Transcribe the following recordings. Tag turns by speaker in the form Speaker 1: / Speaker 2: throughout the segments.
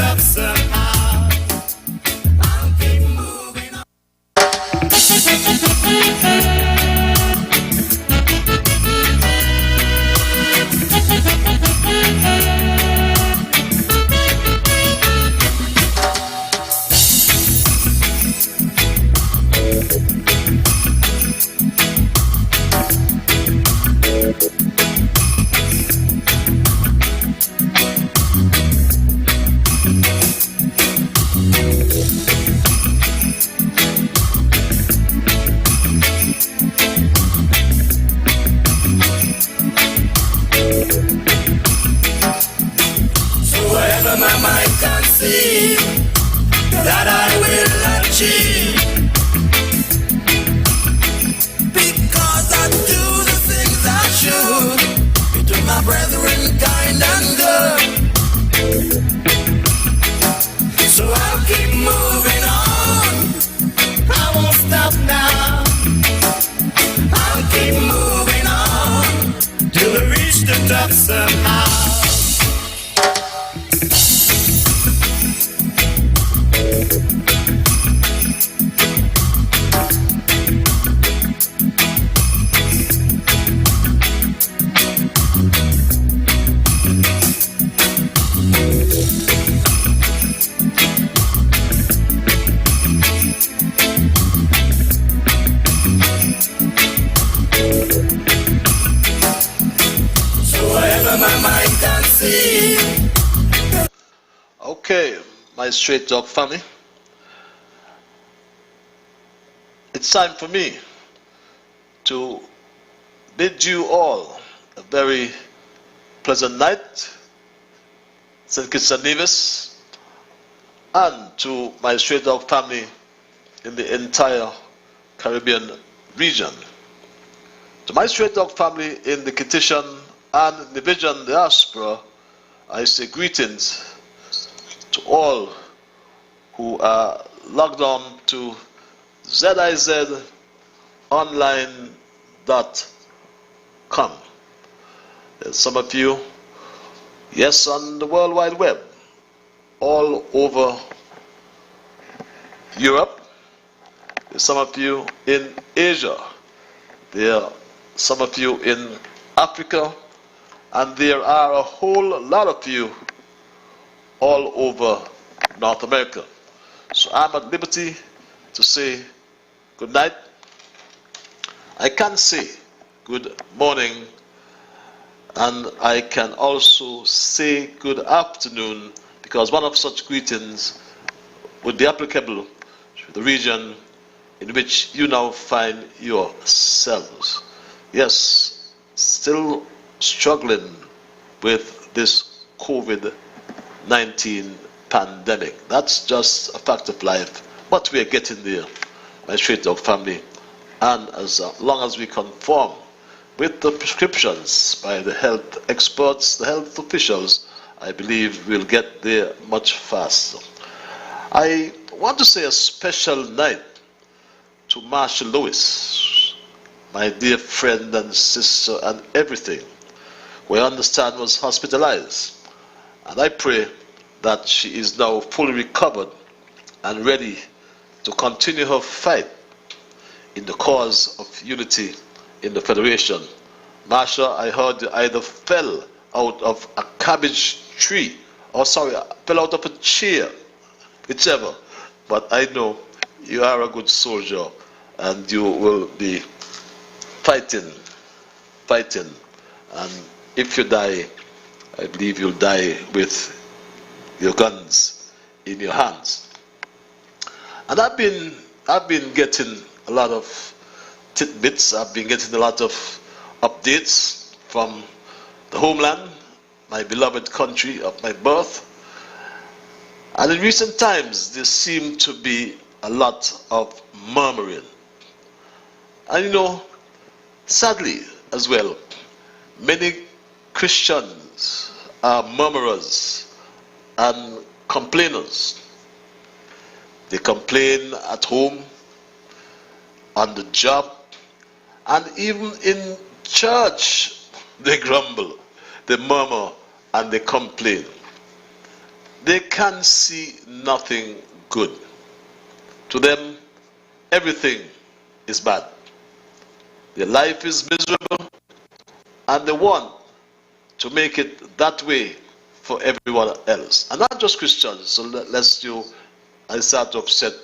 Speaker 1: up somehow. I'll keep moving on. Whatever my mind conceive, that I will achieve, because I do the things I should, be to my brethren kind and good. So I'll keep moving on, I won't stop now. I'll keep moving on, till I reach the top somehow.
Speaker 2: Okay, my straight dog family, it's time for me to bid you all a very pleasant night, St. Kitts and Nevis, and to my straight dog family in the entire Caribbean region. To my straight dog family in the Kittitian and Nevisan diaspora, I say greetings to all who are logged on to zizonline.com. There's some of you, yes, on the World Wide Web, all over Europe. There's some of you in Asia. There are some of you in Africa. And there are a whole lot of you all over North America. So I'm at liberty to say good night. I can say good morning, and I can also say good afternoon, because one of such greetings would be applicable to the region in which you now find yourselves. Yes, still struggling with this COVID-19 pandemic. That's just a fact of life, but we are getting there, my straight dog family. And as long as we conform with the prescriptions by the health experts, the health officials, I believe we'll get there much faster. I want to say a special night to Marshall Lewis, my dear friend and sister and everything, who I understand was hospitalized. And I pray that she is now fully recovered and ready to continue her fight in the cause of unity in the Federation. Marsha, I heard you either fell out of a cabbage tree, fell out of a chair, whichever. But I know you are a good soldier, and you will be fighting. And if you die, I believe you'll die with your guns in your hands. And I've been getting a lot of tidbits. I've been getting a lot of updates from the homeland, my beloved country of my birth. And in recent times, there seemed to be a lot of murmuring. And sadly as well, many Christians are murmurers and complainers. They complain at home, on the job, and even in church they grumble, they murmur, and they complain. they can see nothing good. To them, everything is bad. Their life is miserable, and they want to make it that way for everyone else. And not just Christians, so lest I start to upset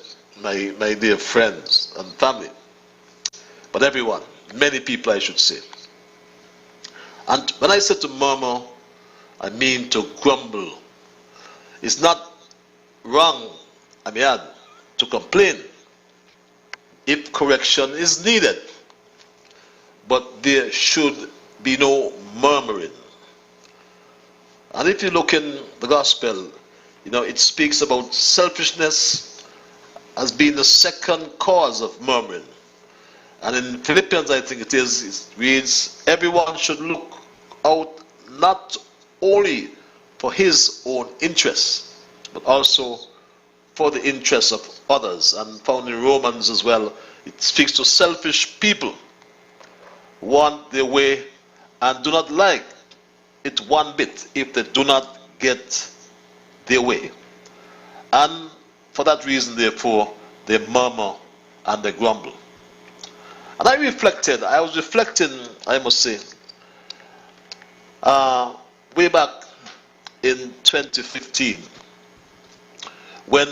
Speaker 2: my dear friends and family, but everyone, many people I should say. And when I say to murmur, I mean to grumble. It's not wrong, I may add, to complain if correction is needed, but there should be no murmuring. And if you look in the gospel, it speaks about selfishness as being the second cause of murmuring. And in Philippians, I think it reads, everyone should look out not only for his own interests, but also for the interests of others. And found in Romans as well, it speaks to selfish people who want their way and do not like it one bit if they do not get their way. And for that reason, therefore, they murmur and they grumble. And I was reflecting, I must say, way back in 2015, when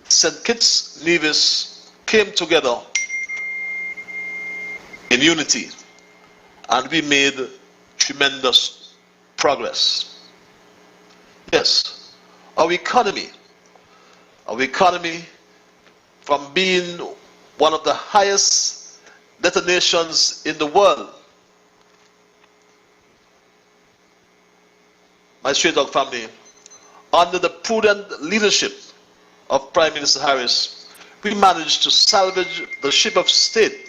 Speaker 2: St. Kitts Nevis came together in unity, and we made tremendous progress. Yes, our economy from being one of the highest destinations in the world, my Straight Dog family, under the prudent leadership of Prime Minister Harris, we managed to salvage the ship of state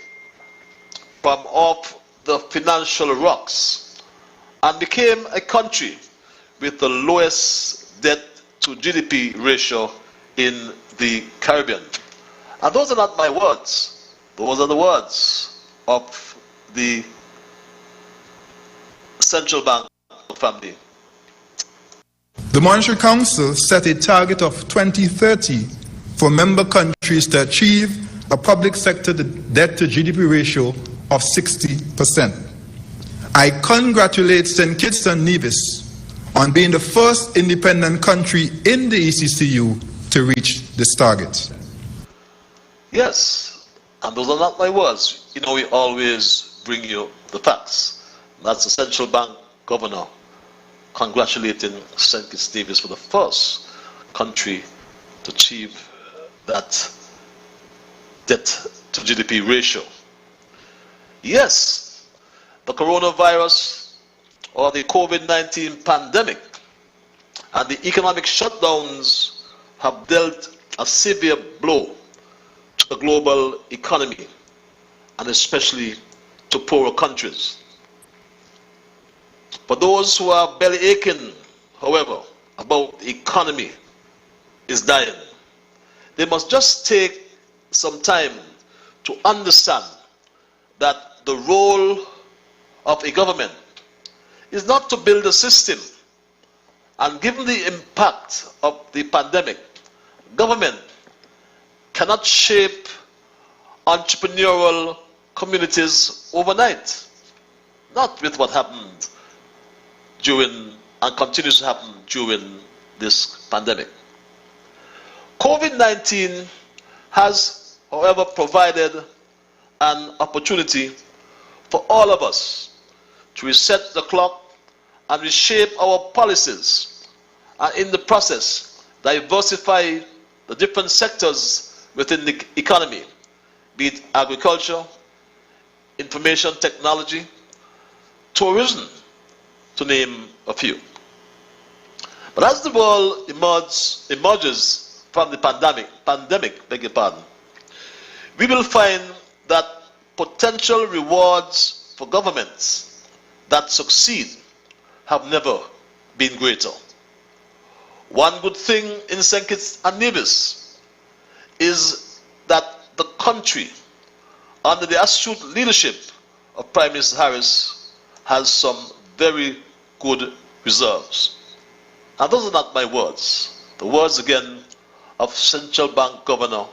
Speaker 2: from off the financial rocks and became a country with the lowest debt to GDP ratio in the Caribbean. And those are not my words. Those are the words of the Central Bank family.
Speaker 3: The Monetary Council set a target of 2030 for member countries to achieve a public sector debt to GDP ratio of 60%. I congratulate St. Kitts and Nevis on being the first independent country in the ECCU to reach this target.
Speaker 2: Yes, and those are not my words. We always bring you the facts. That's the Central Bank Governor congratulating St. Kitts Nevis for the first country to achieve that debt to GDP ratio. Yes, the coronavirus or the COVID-19 pandemic and the economic shutdowns have dealt a severe blow to the global economy and especially to poorer countries. For those who are belly aching, however, about the economy is dying, they must just take some time to understand that the role of a government is not to build a system. And given the impact of the pandemic, government cannot shape entrepreneurial communities overnight. Not with what happened during and continues to happen during this pandemic. COVID-19 has, however, provided an opportunity for all of us to reset the clock and reshape our policies, and in the process diversify the different sectors within the economy, be it agriculture, information technology, tourism, to name a few. But as the world emerges from the pandemic, beg your pardon, we will find that potential rewards for governments that succeed have never been greater. One good thing in St. Kitts and Nevis is that the country, under the astute leadership of Prime Minister Harris, has some very good reserves. And those are not my words. The words again of Central Bank Governor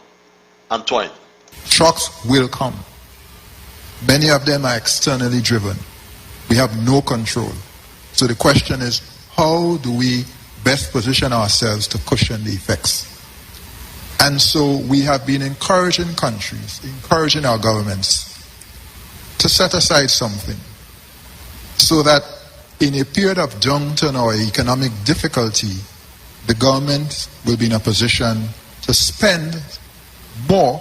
Speaker 2: Antoine.
Speaker 3: Shocks will come. Many of them are externally driven. We have no control. So the question is, how do we best position ourselves to cushion the effects? And so we have been encouraging countries, encouraging our governments to set aside something so that in a period of downturn or economic difficulty, the government will be in a position to spend more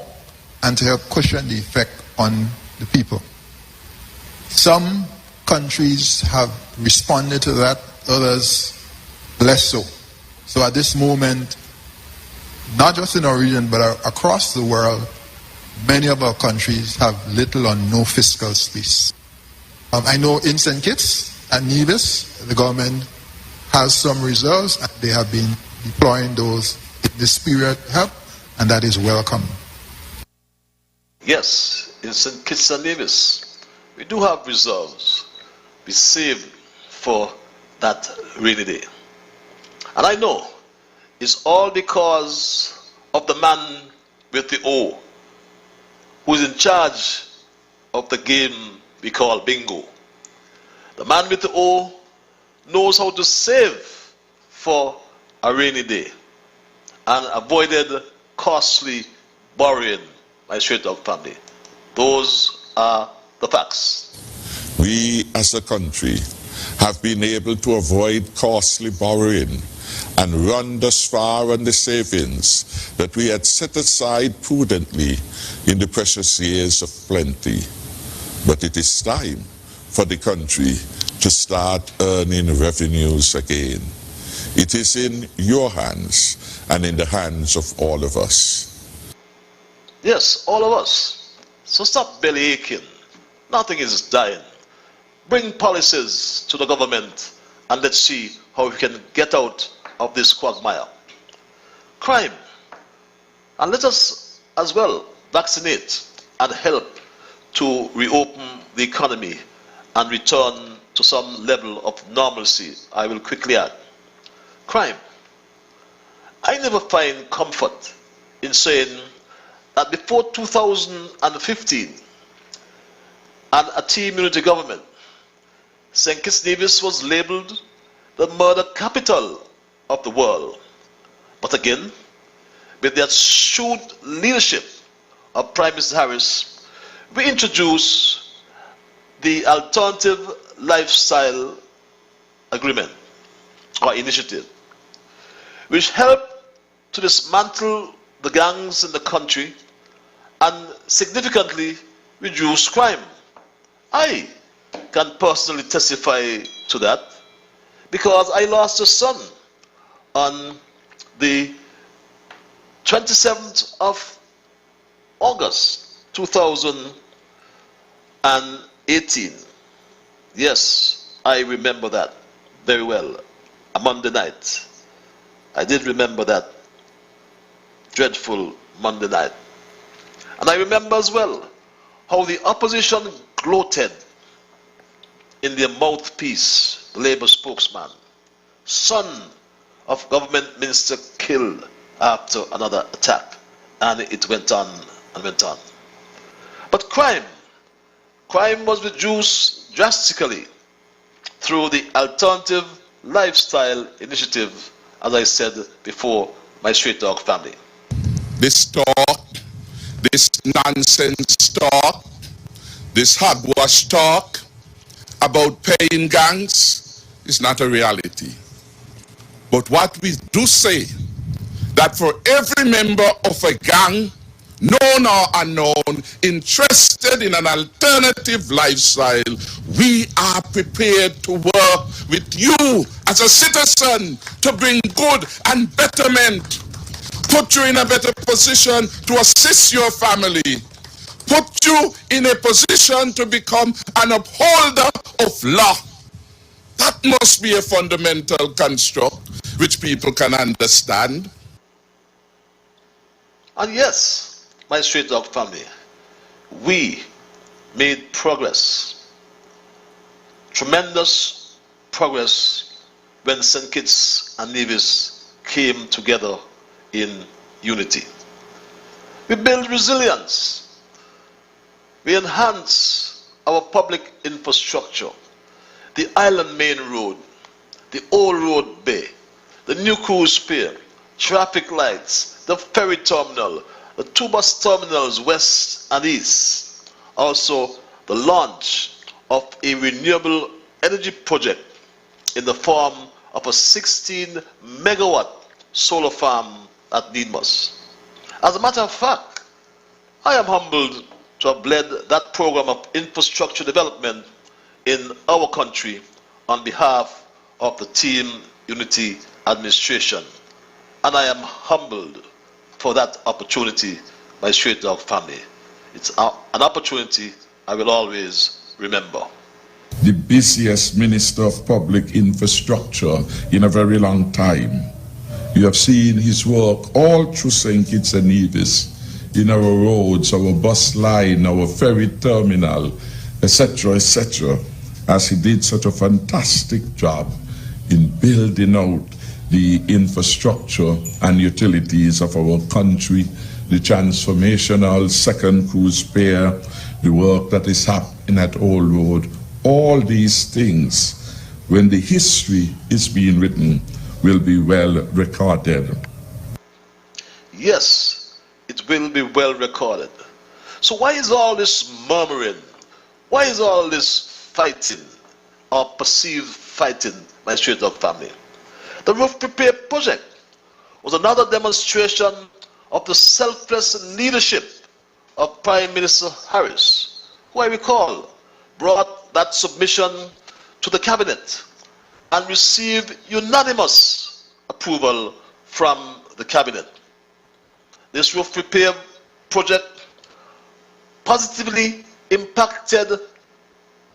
Speaker 3: and to help cushion the effect on the people. Some countries have responded to that, others less so. So at this moment, not just in our region, but across the world, many of our countries have little or no fiscal space. I know in St. Kitts and Nevis, the government has some reserves, and they have been deploying those in this period to help, and that is welcome.
Speaker 2: Yes, in St. Kitts and Nevis, we do have reserves. We save for that rainy day. And I know it's all because of the man with the O, who is in charge of the game we call bingo. The man with the O knows how to save for a rainy day and avoided costly borrowing by Straight Dog family. Those are the facts.
Speaker 4: We as a country have been able to avoid costly borrowing and run thus far on the savings that we had set aside prudently in the precious years of plenty. But it is time for the country to start earning revenues again. It is in your hands and in the hands of all of us.
Speaker 2: Yes, all of us. So stop belly aching. Nothing is dying. Bring policies to the government and let's see how we can get out of this quagmire. Crime. And let us as well vaccinate and help to reopen the economy and return to some level of normalcy, I will quickly add. Crime. I never find comfort in saying that before 2015 and a team unity government, St. Kitts Nevis was labeled the murder capital of the world. But again, with the astute leadership of Prime Minister Harris, we introduced the Alternative Lifestyle Agreement or Initiative, which helped to dismantle the gangs in the country and significantly reduce crime. I can personally testify to that because I lost a son on the 27th of August 2018. Yes, I remember that very well. A Monday night. I did remember that dreadful Monday night. And I remember as well how the opposition gloated in their mouthpiece, the Labour spokesman, son of government minister killed after another attack. And it went on and went on. But crime was reduced drastically through the Alternative Lifestyle Initiative, as I said before, my Straight Dog family.
Speaker 4: This talk, this nonsense talk, this hogwash talk about paying gangs is not a reality. But what we do say, that for every member of a gang, known or unknown, interested in an alternative lifestyle, we are prepared to work with you as a citizen to bring good and betterment, put you in a better position to assist your family, put you in a position to become an upholder of law. That must be a fundamental construct which people can understand.
Speaker 2: And yes, my Straight Dog family, we made progress, tremendous progress when St. Kitts and Nevis came together in unity. We build resilience. We enhance our public infrastructure. The Island Main Road, the Old Road Bay, the new cruise pier, traffic lights, the ferry terminal, the two bus terminals west and east. Also, the launch of a renewable energy project in the form of a 16 megawatt solar farm at Nevis. As a matter of fact, I am humbled to have led that program of infrastructure development in our country on behalf of the Team Unity administration. And I am humbled for that opportunity, my Straight Dog family. It's an opportunity I will always remember.
Speaker 4: The busiest Minister of Public Infrastructure in a very long time. You have seen his work all through St. Kitts and Nevis, in our roads, our bus line, our ferry terminal, etc., etc., as he did such a fantastic job in building out the infrastructure and utilities of our country, the transformational second cruise pier, the work that is happening at Old Road. All these things, when the history is being written, will be well recorded.
Speaker 2: Yes, it will be well recorded. So why is all this murmuring? Why is all this fighting or perceived fighting, my Straight Dog family? The Roof Repair Project was another demonstration of the selfless leadership of Prime Minister Harris, who I recall brought that submission to the cabinet and received unanimous approval from the cabinet. This roof repair project positively impacted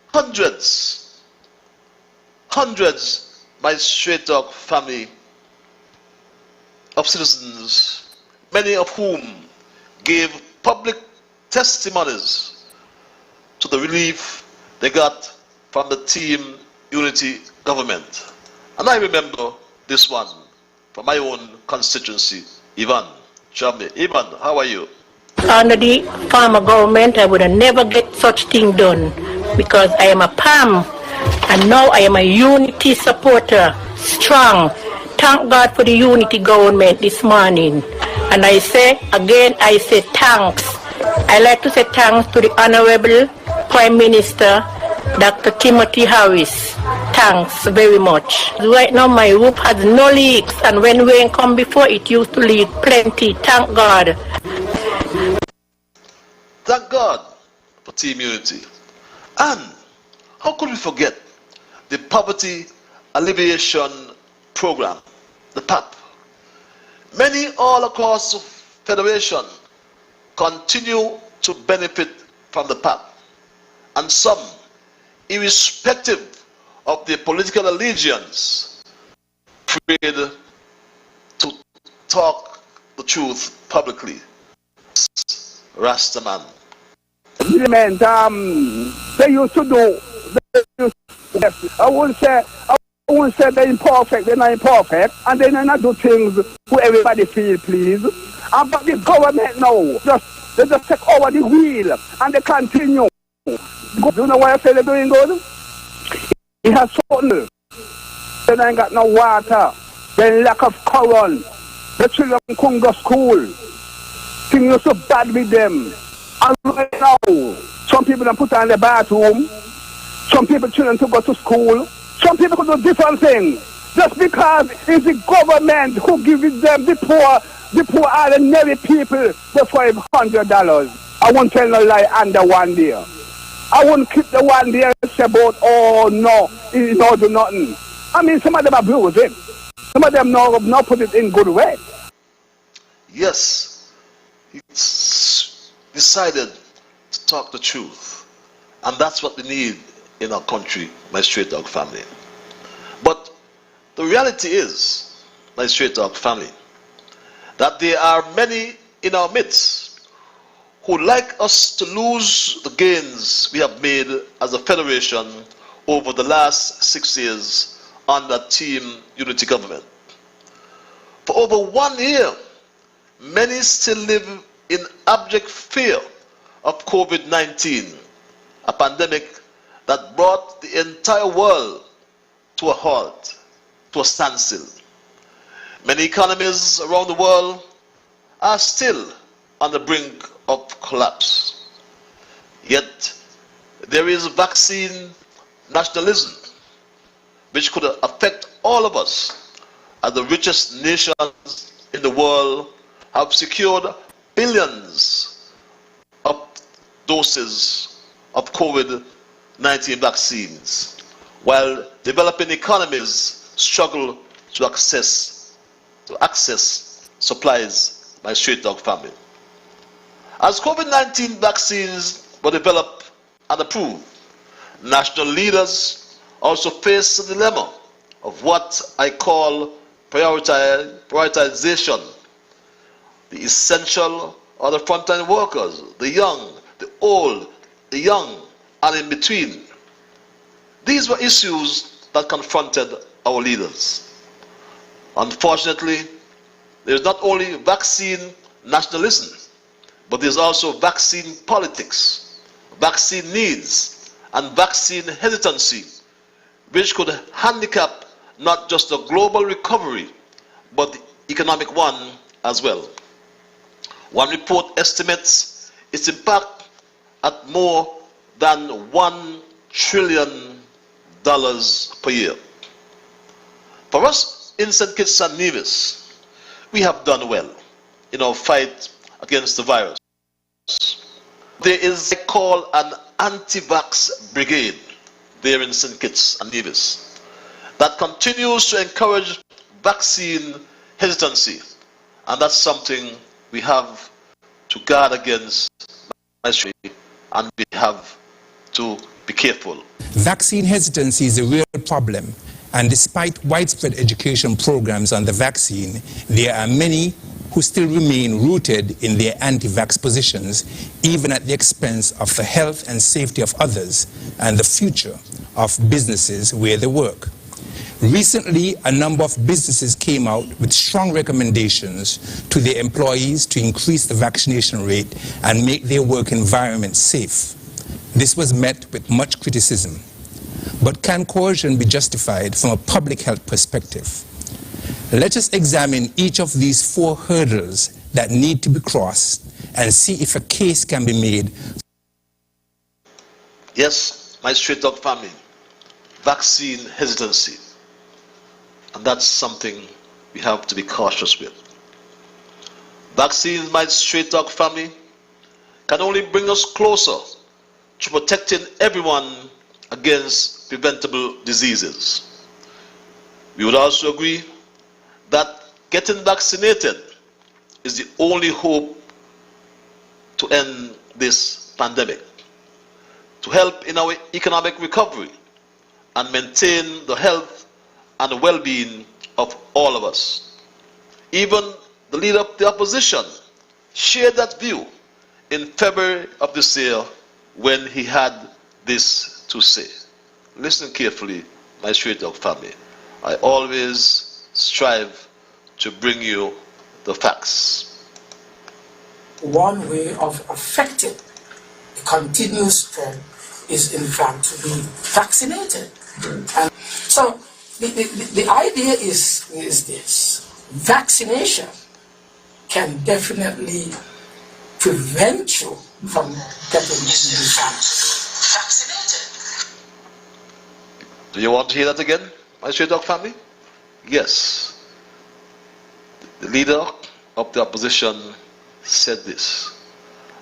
Speaker 2: hundreds, my Straight Dog family of citizens, many of whom gave public testimonies to the relief they got from the Team Unity government. And I remember this one from my own constituency, Ivan. Chambe. Ivan, how are you?
Speaker 5: Under the former government, I would have never get such thing done because I am a PAM and now I am a unity supporter, strong. Thank God for the unity government this morning. And I say, again, I say thanks. I like to say thanks to the Honorable Prime Minister, Dr. Timothy Harris. Thanks very much. Right now my roof has no leaks, and when rain come before, it used to leak plenty. Thank God.
Speaker 2: Thank God for Team Unity. And how could we forget the Poverty Alleviation Program, the PAP? Many all across the Federation continue to benefit from the PAP, and some, irrespective of their political allegiance, afraid to talk the truth publicly. Rastaman.
Speaker 6: They used to do. I wouldn't say they're imperfect. They're not imperfect, and they not do things who everybody feel please. But the government now, they just take over the wheel and they continue. You know why I say they're doing good? It has something. They ain't got no water. They lack of current. The children couldn't go to school. Things are so bad with them. And right now, some people don't put on the bathroom. Some people children to go to school. Some people could do different things. Just because it's the government who gives them the poor ordinary people the $500. I won't tell no lie under one day. I wouldn't keep the one day and say about, oh no, he don't do nothing. I mean, some of them abuse it. Some of them not put it in good way.
Speaker 2: Yes, it's decided to talk the truth. And that's what we need in our country, my Straight Dog family. But the reality is, my Straight Dog family, that there are many in our midst who like us to lose the gains we have made as a federation over the last 6 years under Team Unity government. For over 1 year, many still live in abject fear of COVID-19, a pandemic that brought the entire world to a halt, to a standstill. Many economies around the world are still on the brink of collapse. Yet, there is vaccine nationalism which could affect all of us, as the richest nations in the world have secured billions of doses of COVID-19 vaccines, while developing economies struggle to access supplies by Straight Dog family. As COVID-19 vaccines were developed and approved, national leaders also face the dilemma of what I call prioritization. The essential or the frontline workers, the young, the old, the young, and in between. These were issues that confronted our leaders. Unfortunately, there is not only vaccine nationalism, but there's also vaccine politics, vaccine needs, and vaccine hesitancy, which could handicap not just the global recovery, but the economic one as well. One report estimates its impact at more than $1 trillion per year. For us in St. Kitts and Nevis, we have done well in our fight against the virus. There is what I call an anti-vax brigade there in St. Kitts and Nevis that continues to encourage vaccine hesitancy, and that's something we have to guard against, and we have to be careful.
Speaker 7: Vaccine hesitancy is a real problem, and despite widespread education programs on the vaccine, there are many who still remain rooted in their anti-vax positions, even at the expense of the health and safety of others and the future of businesses where they work. Recently, a number of businesses came out with strong recommendations to their employees to increase the vaccination rate and make their work environment safe. This was met with much criticism. But can coercion be justified from a public health perspective? Let us examine each of these 4 hurdles that need to be crossed and see if a case can be made.
Speaker 2: Yes, my Straight Dog family, vaccine hesitancy. And that's something we have to be cautious with. Vaccines, my Straight Dog family, can only bring us closer to protecting everyone against preventable diseases. We would also agree that getting vaccinated is the only hope to end this pandemic, to help in our economic recovery and maintain the health and the well-being of all of us. Even the leader of the opposition shared that view in February of this year when he had this to say. Listen carefully, my Straight Dog family. I always strive to bring you the facts.
Speaker 8: One way of affecting the continuous spread is in fact to be vaccinated. And so the idea is this: vaccination can definitely prevent you from getting disease. Vaccinated.
Speaker 2: Do you want to hear that again, my Straight Dog family? Yes. The leader of the opposition said this.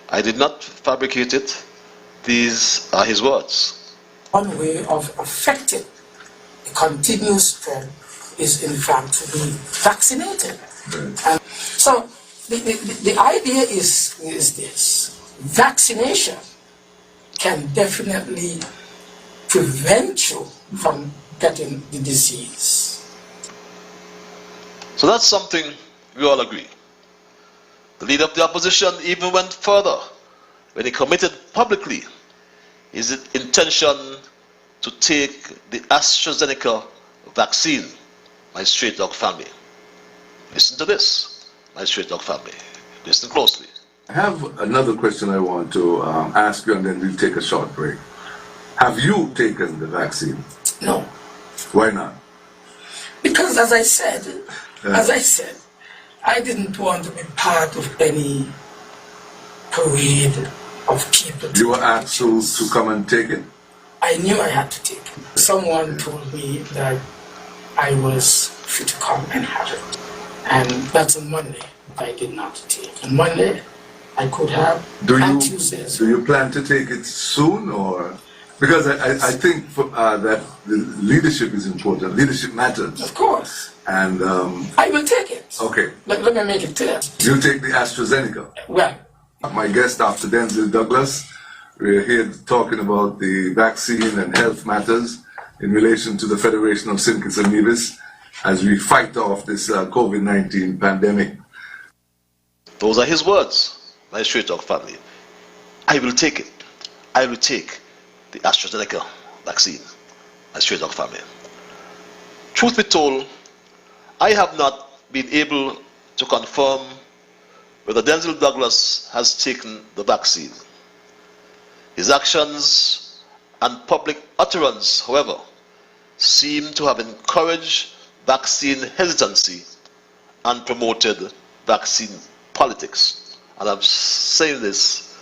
Speaker 2: I did not fabricate it. These are his words.
Speaker 8: One way of affecting the continuous spread is in fact to be vaccinated. And so the idea is this: vaccination can definitely prevent you from getting the disease.
Speaker 2: So that's something we all agree. The leader of the opposition even went further when he committed publicly his intention to take the AstraZeneca vaccine, my straight dog family. Listen to this, my straight dog family. Listen closely.
Speaker 9: I have another question I want to ask you, and then we'll take a short break. Have you taken the vaccine?
Speaker 8: No.
Speaker 9: Why not?
Speaker 8: Because as I said, I didn't want to be part of any parade of people.
Speaker 9: You were asked to come and take it?
Speaker 8: I knew I had to take it. Someone told me that I was fit to come and have it. And that's on Monday. I did not take. On Monday, I could have. And Tuesday.
Speaker 9: Do you plan to take it soon, or? Because I think that the leadership is important. Leadership matters.
Speaker 8: Of course.
Speaker 9: And
Speaker 8: I will take it.
Speaker 9: Okay.
Speaker 8: Let me make it clear.
Speaker 9: You take the AstraZeneca.
Speaker 8: Well.
Speaker 9: My guest, Dr. Denzel Douglas, we're here talking about the vaccine and health matters in relation to the Federation of St. Kitts and Nevis as we fight off this COVID-19 pandemic.
Speaker 2: Those are his words, my straight dog family. I will take it. I will take the AstraZeneca vaccine, my straight dog family. Truth be told, I have not been able to confirm whether Denzel Douglas has taken the vaccine. His actions and public utterance, however, seem to have encouraged vaccine hesitancy and promoted vaccine politics. And I am saying this,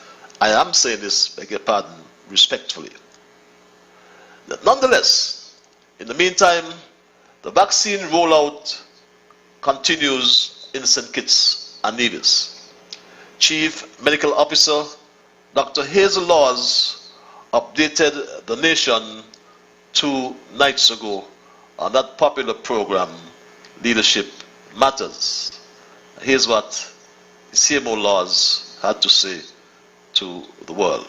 Speaker 2: beg your pardon, respectfully. Nonetheless, in the meantime, the vaccine rollout continues in St. Kitts and Nevis. Chief Medical Officer Dr. Hazel Laws updated the nation 2 nights ago on that popular program, Leadership Matters. Here's what CMO Laws had to say to the world.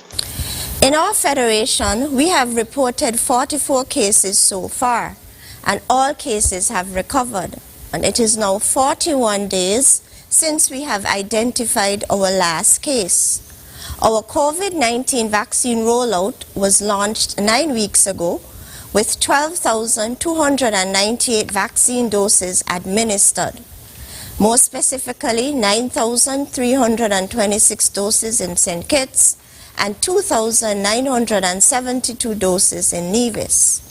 Speaker 10: In our federation, we have reported 44 cases so far, and all cases have recovered. And it is now 41 days since we have identified our last case. Our COVID-19 vaccine rollout was launched 9 weeks ago with 12,298 vaccine doses administered. More specifically, 9,326 doses in St. Kitts and 2,972 doses in Nevis.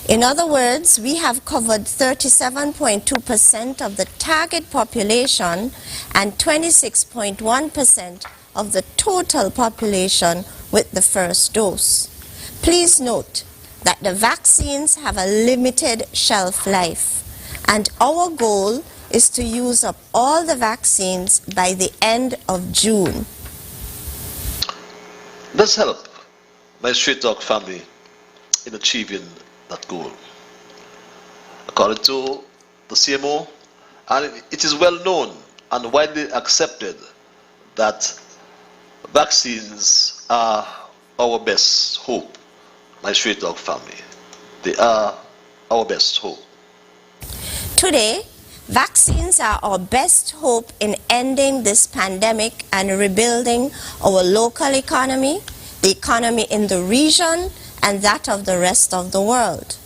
Speaker 10: In other words, we have covered 37.2% of the target population and 26.1% of the total population with the first dose. Please note that the vaccines have a limited shelf life, and our goal is to use up all the vaccines by the end of June.
Speaker 2: Let's help my straight dog family in achieving that goal. According to the CMO, and it is well known and widely accepted that vaccines are our best hope, my straight dog family. They are our best hope.
Speaker 10: Today, vaccines are our best hope in ending this pandemic and rebuilding our local economy, the economy in the region, and that of the rest of the world.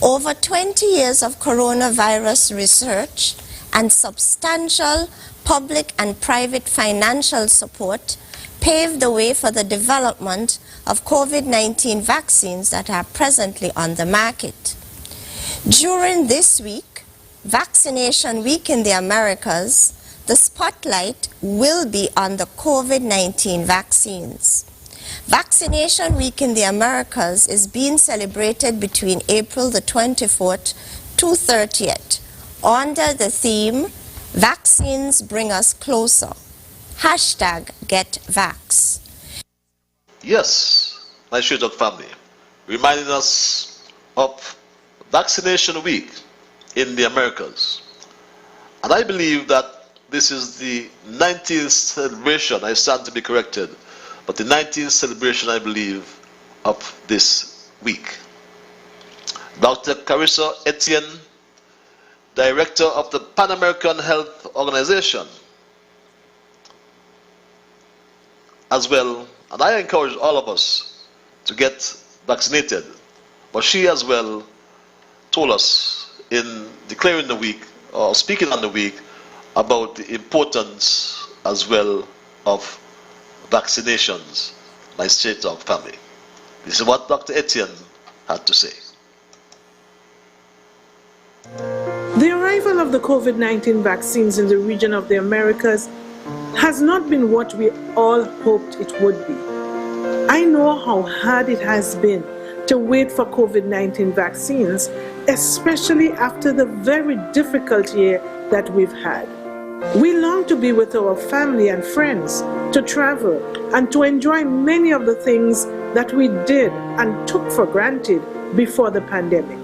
Speaker 10: Over 20 years of coronavirus research and substantial public and private financial support paved the way for the development of COVID-19 vaccines that are presently on the market. During this week, Vaccination Week in the Americas, the spotlight will be on the COVID-19 vaccines. Vaccination Week in the Americas is being celebrated between April the 24th to 30th under the theme, Vaccines Bring Us Closer. #GetVax.
Speaker 2: Yes, my straight dog family, reminding us of Vaccination Week in the Americas. And I believe that this is the 19th celebration, I stand to be corrected, but the 19th celebration, I believe, of this week. Dr. Carissa Etienne, Director of the Pan American Health Organization, as well, and I encourage all of us to get vaccinated, but she as well told us in declaring the week, or speaking on the week, about the importance as well of vaccinations, my straight dog family. This is what Dr. Etienne had to say.
Speaker 11: The arrival of the COVID-19 vaccines in the region of the Americas has not been what we all hoped it would be. I know how hard it has been to wait for COVID-19 vaccines, especially after the very difficult year that we've had. We long to be with our family and friends, to travel, and to enjoy many of the things that we did and took for granted before the pandemic.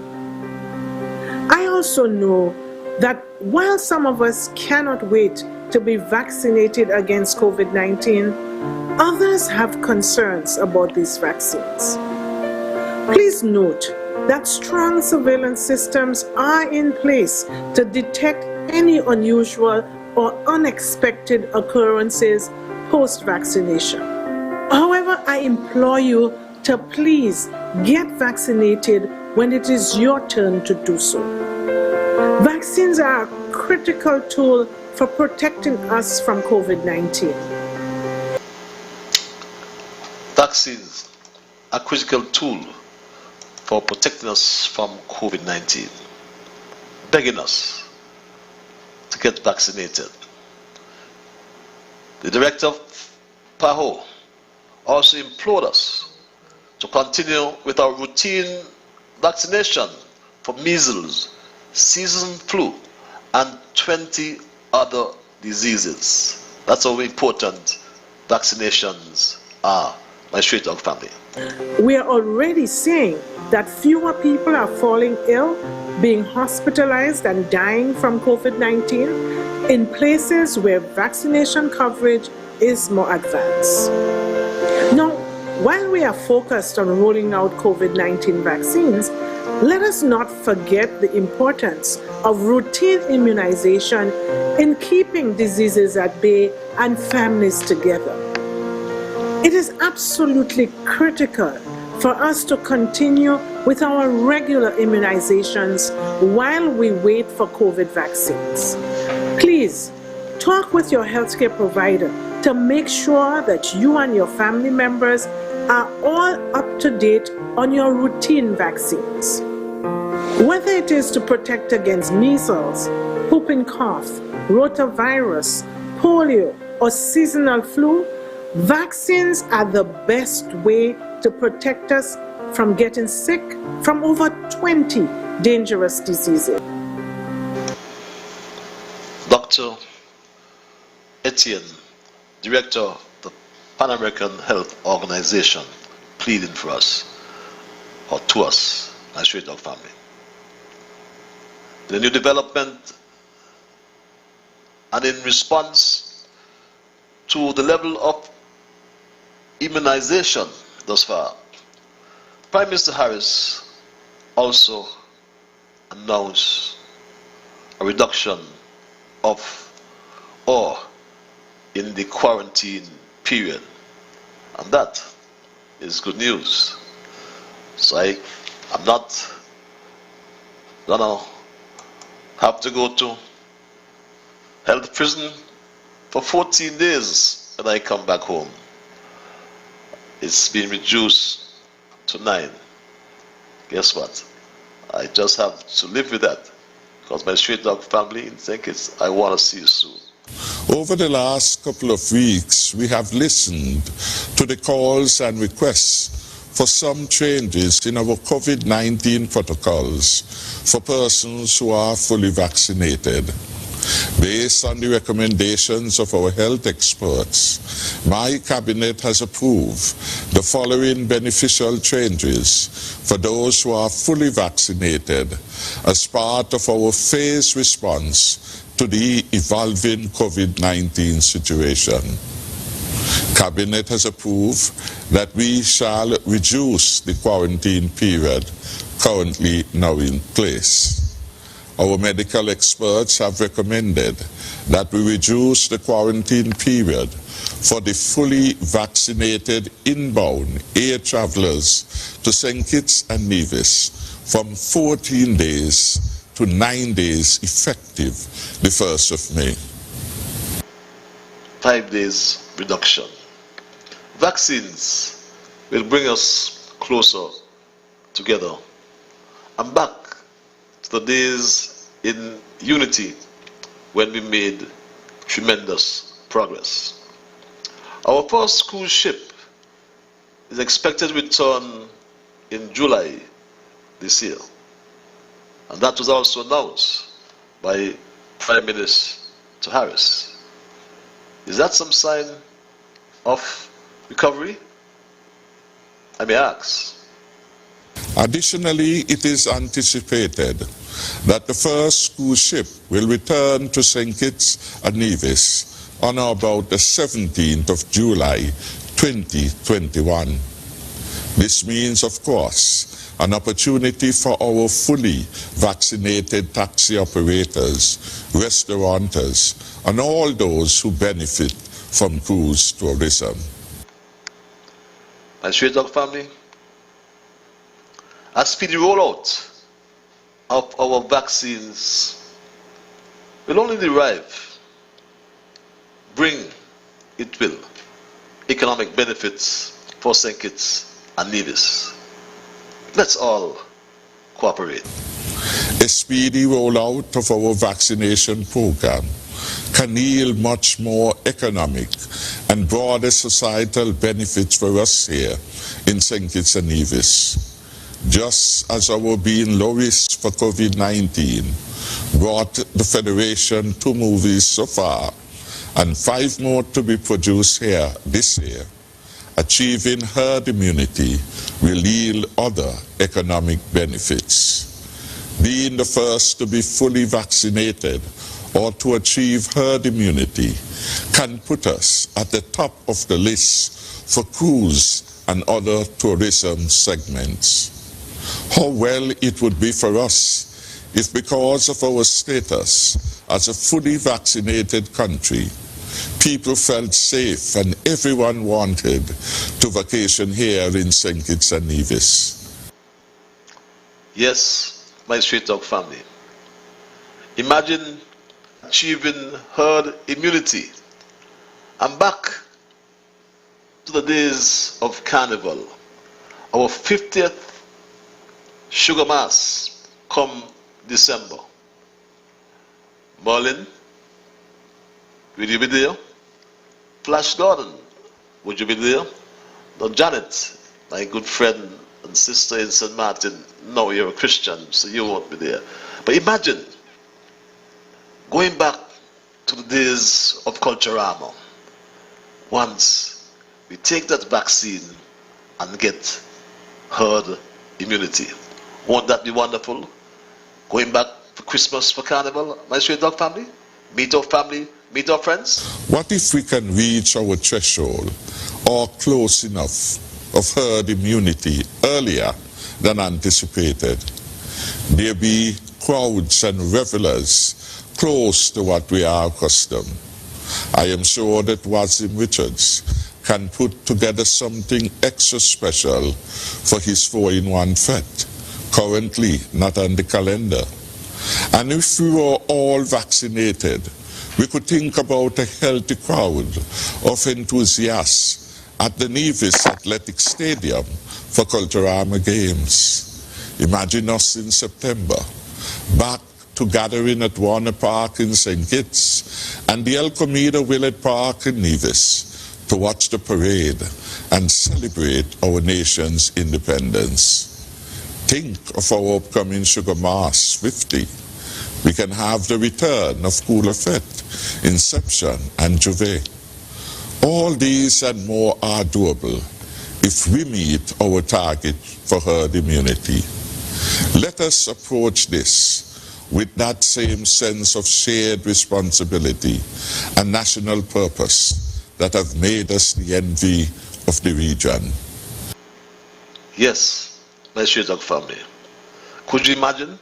Speaker 11: I also know that while some of us cannot wait to be vaccinated against COVID-19, others have concerns about these vaccines. Please note that strong surveillance systems are in place to detect any unusual or unexpected occurrences post-vaccination. However, I implore you to please get vaccinated when it is your turn to do so. Vaccines are a critical tool for protecting us from COVID-19.
Speaker 2: Vaccines are a critical tool for protecting us from COVID-19, begging us to get vaccinated. The director of PAHO also implored us to continue with our routine vaccination for measles, seasonal flu, and 20 other diseases. That's how important vaccinations are, my straight dog family.
Speaker 11: We are already seeing that fewer people are falling ill, being hospitalized and dying from COVID-19 in places where vaccination coverage is more advanced. Now, while we are focused on rolling out COVID-19 vaccines, let us not forget the importance of routine immunization in keeping diseases at bay and families together. It is absolutely critical for us to continue with our regular immunizations while we wait for COVID vaccines. Please talk with your healthcare provider to make sure that you and your family members are all up to date on your routine vaccines. Whether it is to protect against measles, whooping cough, rotavirus, polio, or seasonal flu, vaccines are the best way to protect us from getting sick from over 20 dangerous diseases.
Speaker 2: Dr. Etienne, Director of the Pan American Health Organization, pleading for us, or to us, my straight dog family. The new development and in response to the level of immunization thus far, Prime Minister Harris also announced a reduction of or in the quarantine period, and that is good news. So I'm not gonna have to go to health prison for 14 days when I come back home. It's been reduced to 9. Guess what? I just have to live with that because my straight dog family think I want to see you soon.
Speaker 4: Over the last couple of weeks, we have listened to the calls and requests for some changes in our COVID-19 protocols for persons who are fully vaccinated. Based on the recommendations of our health experts, my cabinet has approved the following beneficial changes for those who are fully vaccinated as part of our phased response to the evolving COVID-19 situation. Cabinet has approved that we shall reduce the quarantine period currently now in place. Our medical experts have recommended that we reduce the quarantine period for the fully vaccinated inbound air travelers to St. Kitts and Nevis from 14 days to 9 days effective the 1st of May.
Speaker 2: 5 days reduction. Vaccines will bring us closer together and back to the days in unity when we made tremendous progress. Our first cruise ship is expected to return in July this year, and that was also announced by Prime Minister Harris. Is that some sign of recovery? I may ask.
Speaker 4: Additionally, it is anticipated that the first cruise ship will return to St. Kitts and Nevis on or about the 17th of July 2021. This means, of course, an opportunity for our fully vaccinated taxi operators, restaurateurs, and all those who benefit from cruise tourism.
Speaker 2: My Straight Dog family, a speedy rollout of our vaccines will only bring economic benefits for St. Kitts and Nevis. Let's all cooperate.
Speaker 4: A speedy rollout of our vaccination program can yield much more economic and broader societal benefits for us here in St. Kitts and Nevis. Just as our being low risk for COVID-19 brought the Federation 2 movies so far, and 5 more to be produced here this year, achieving herd immunity will yield other economic benefits. Being the first to be fully vaccinated or to achieve herd immunity can put us at the top of the list for cruise and other tourism segments. How well it would be for us if, because of our status as a fully vaccinated country, people felt safe and everyone wanted to vacation here in St. Kitts and Nevis.
Speaker 2: Yes, my Straight Dog family. Imagine achieving herd immunity and back to the days of Carnival, our 50th Sugar Mass come December. Merlin, will you be there? Flash Gordon, would you be there? Now Janet, my good friend and sister in St. Martin, no, you're a Christian, so you won't be there. But imagine going back to the days of Culturama. Once we take that vaccine and get herd immunity. Won't that be wonderful? Going back for Christmas, for Carnival, my Straight Dog family? Meet our family, meet our friends?
Speaker 4: What if we can reach our threshold or close enough of herd immunity earlier than anticipated? There be crowds and revelers close to what we are accustomed. I am sure that Wasim Richards can put together something extra special for his 4-in-1 fete, currently not on the calendar. And if we were all vaccinated, we could think about a healthy crowd of enthusiasts at the Nevis Athletic Stadium for Culturama Games. Imagine us in September, back to gathering at Warner Park in St. Kitts and the El Comida Willard Park in Nevis to watch the parade and celebrate our nation's independence. Think of our upcoming Sugar Mass 50. We can have the return of Cooler Fete, Inception, and Juve. All these and more are doable if we meet our target for herd immunity. Let us approach this with that same sense of shared responsibility and national purpose that have made us the envy of the region.
Speaker 2: Yes, my Straight Dog family. Could you imagine?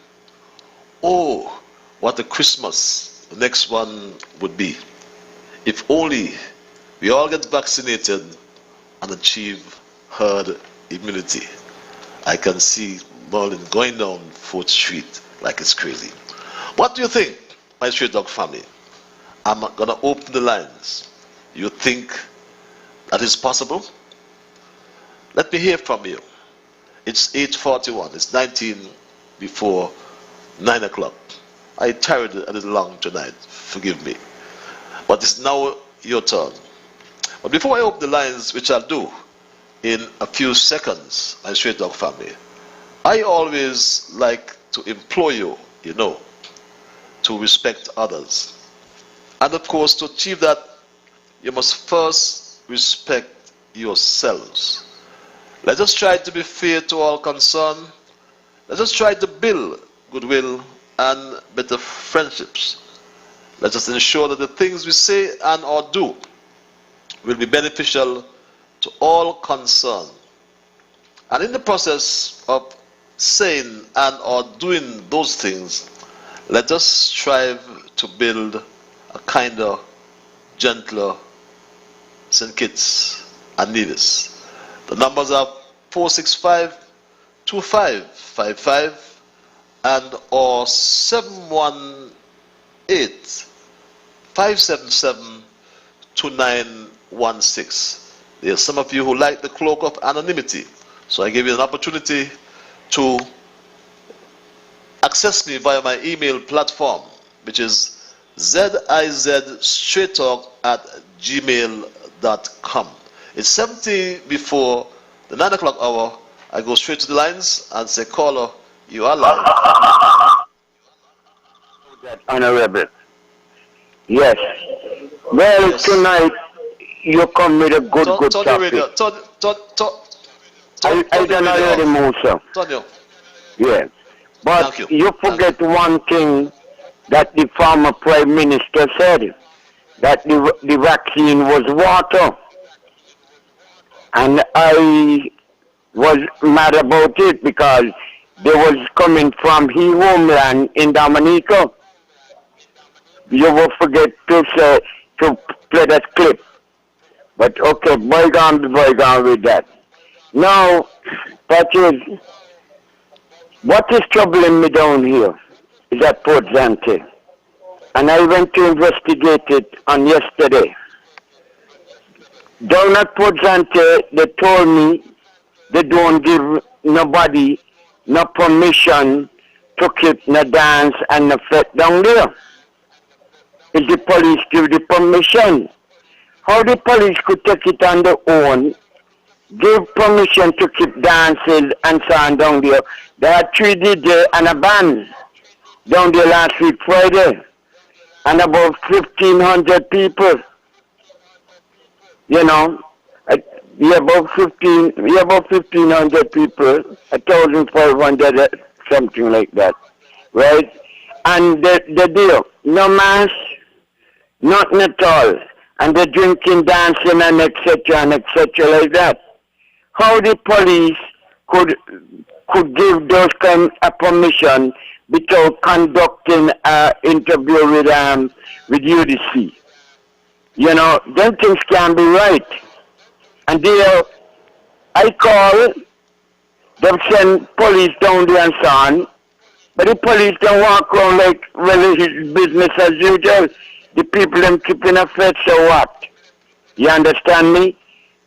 Speaker 2: Oh, what a Christmas the next one would be. If only we all get vaccinated and achieve herd immunity. I can see Merlin going down 4th Street like it's crazy. What do you think, my Straight Dog family? I'm going to open the lines. You think that is possible? Let me hear from you. It's 8:41. It's 19 before 9 o'clock. I tarried a little long tonight. Forgive me. But it's now your turn. But before I open the lines, which I'll do in a few seconds, my Straight Dog family, I always like to implore you, to respect others. And of course, to achieve that, you must first respect yourselves. Let us try to be fair to all concerned. Let us try to build goodwill and better friendships. Let us ensure that the things we say and or do will be beneficial to all concerned. And in the process of saying and or doing those things, let us strive to build a kinder, gentler St. Kitts and Nevis. The numbers are 465-2555 and or 718-577-2916. There are some of you who like the cloak of anonymity, so I give you an opportunity to access me via my email platform, which is zizstraighttalk@gmail.com. It's 70 before the 9 o'clock hour. I go straight to the lines and say, caller, you are live.
Speaker 12: Honorable. Yes. Well, yes. Tonight you come with a good topic. I don't know the move, sir. Yeah. But you forget one thing that the former Prime Minister said, that the vaccine was water. And I was mad about it because they was coming from his homeland in Dominica. You will forget to play that clip. But okay, bygone with that. Now, Patrick, what is troubling me down here is at Port Zante. And I went to investigate it on yesterday. Down at Port Zante, they told me they don't give nobody no permission to keep no dance and no fete down there. If the police give the permission, how the police could take it on their own, give permission to keep dances and so on down there. There are 3 DJ and a band down there last week Friday, and about 1,500 people. About 1,500 people, 1,500, something like that, right? And the deal, no mask, nothing at all, and the drinking, dancing, and etc. like that. How the police could give those kind of permission without conducting an interview with UDC? Them things can be right. And there, I call, they've sent police down there and so on, but the police don't walk around like, well, it's business as usual. The people them keeping a fete, so what? You understand me?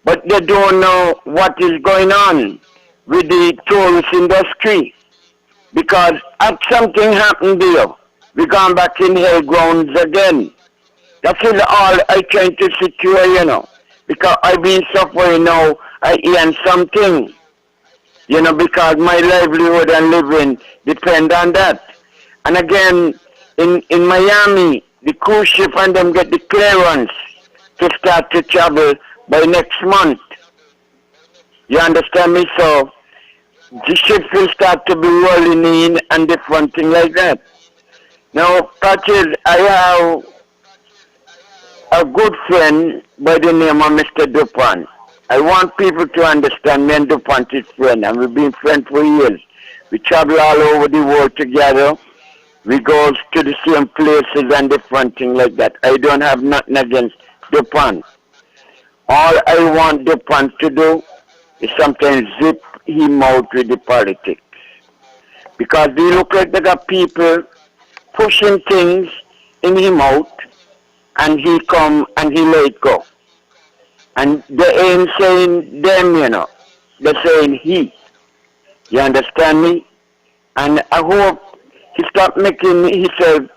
Speaker 12: But they don't know what is going on with the tourist industry. Because if something happened there, we're going back in hell grounds again. That's all I trying to secure, because I've been suffering now, I earn something, because my livelihood and living depend on that. And again, in Miami, the cruise ship and them get the clearance to start to travel by next month. You understand me? So the ships will start to be rolling in and different things like that. Now, Patrick, I have a good friend by the name of Mr. Dupont. I want people to understand me and Dupont is friend, and we've been friends for years. We travel all over the world together. We go to the same places and different things like that. I don't have nothing against Dupont. All I want Dupont to do is sometimes zip him out with the politics. because they look like they got people pushing things in him out, and he come and he let go. And they ain't saying them, you know. They're saying he. You understand me? And I hope he stop making himself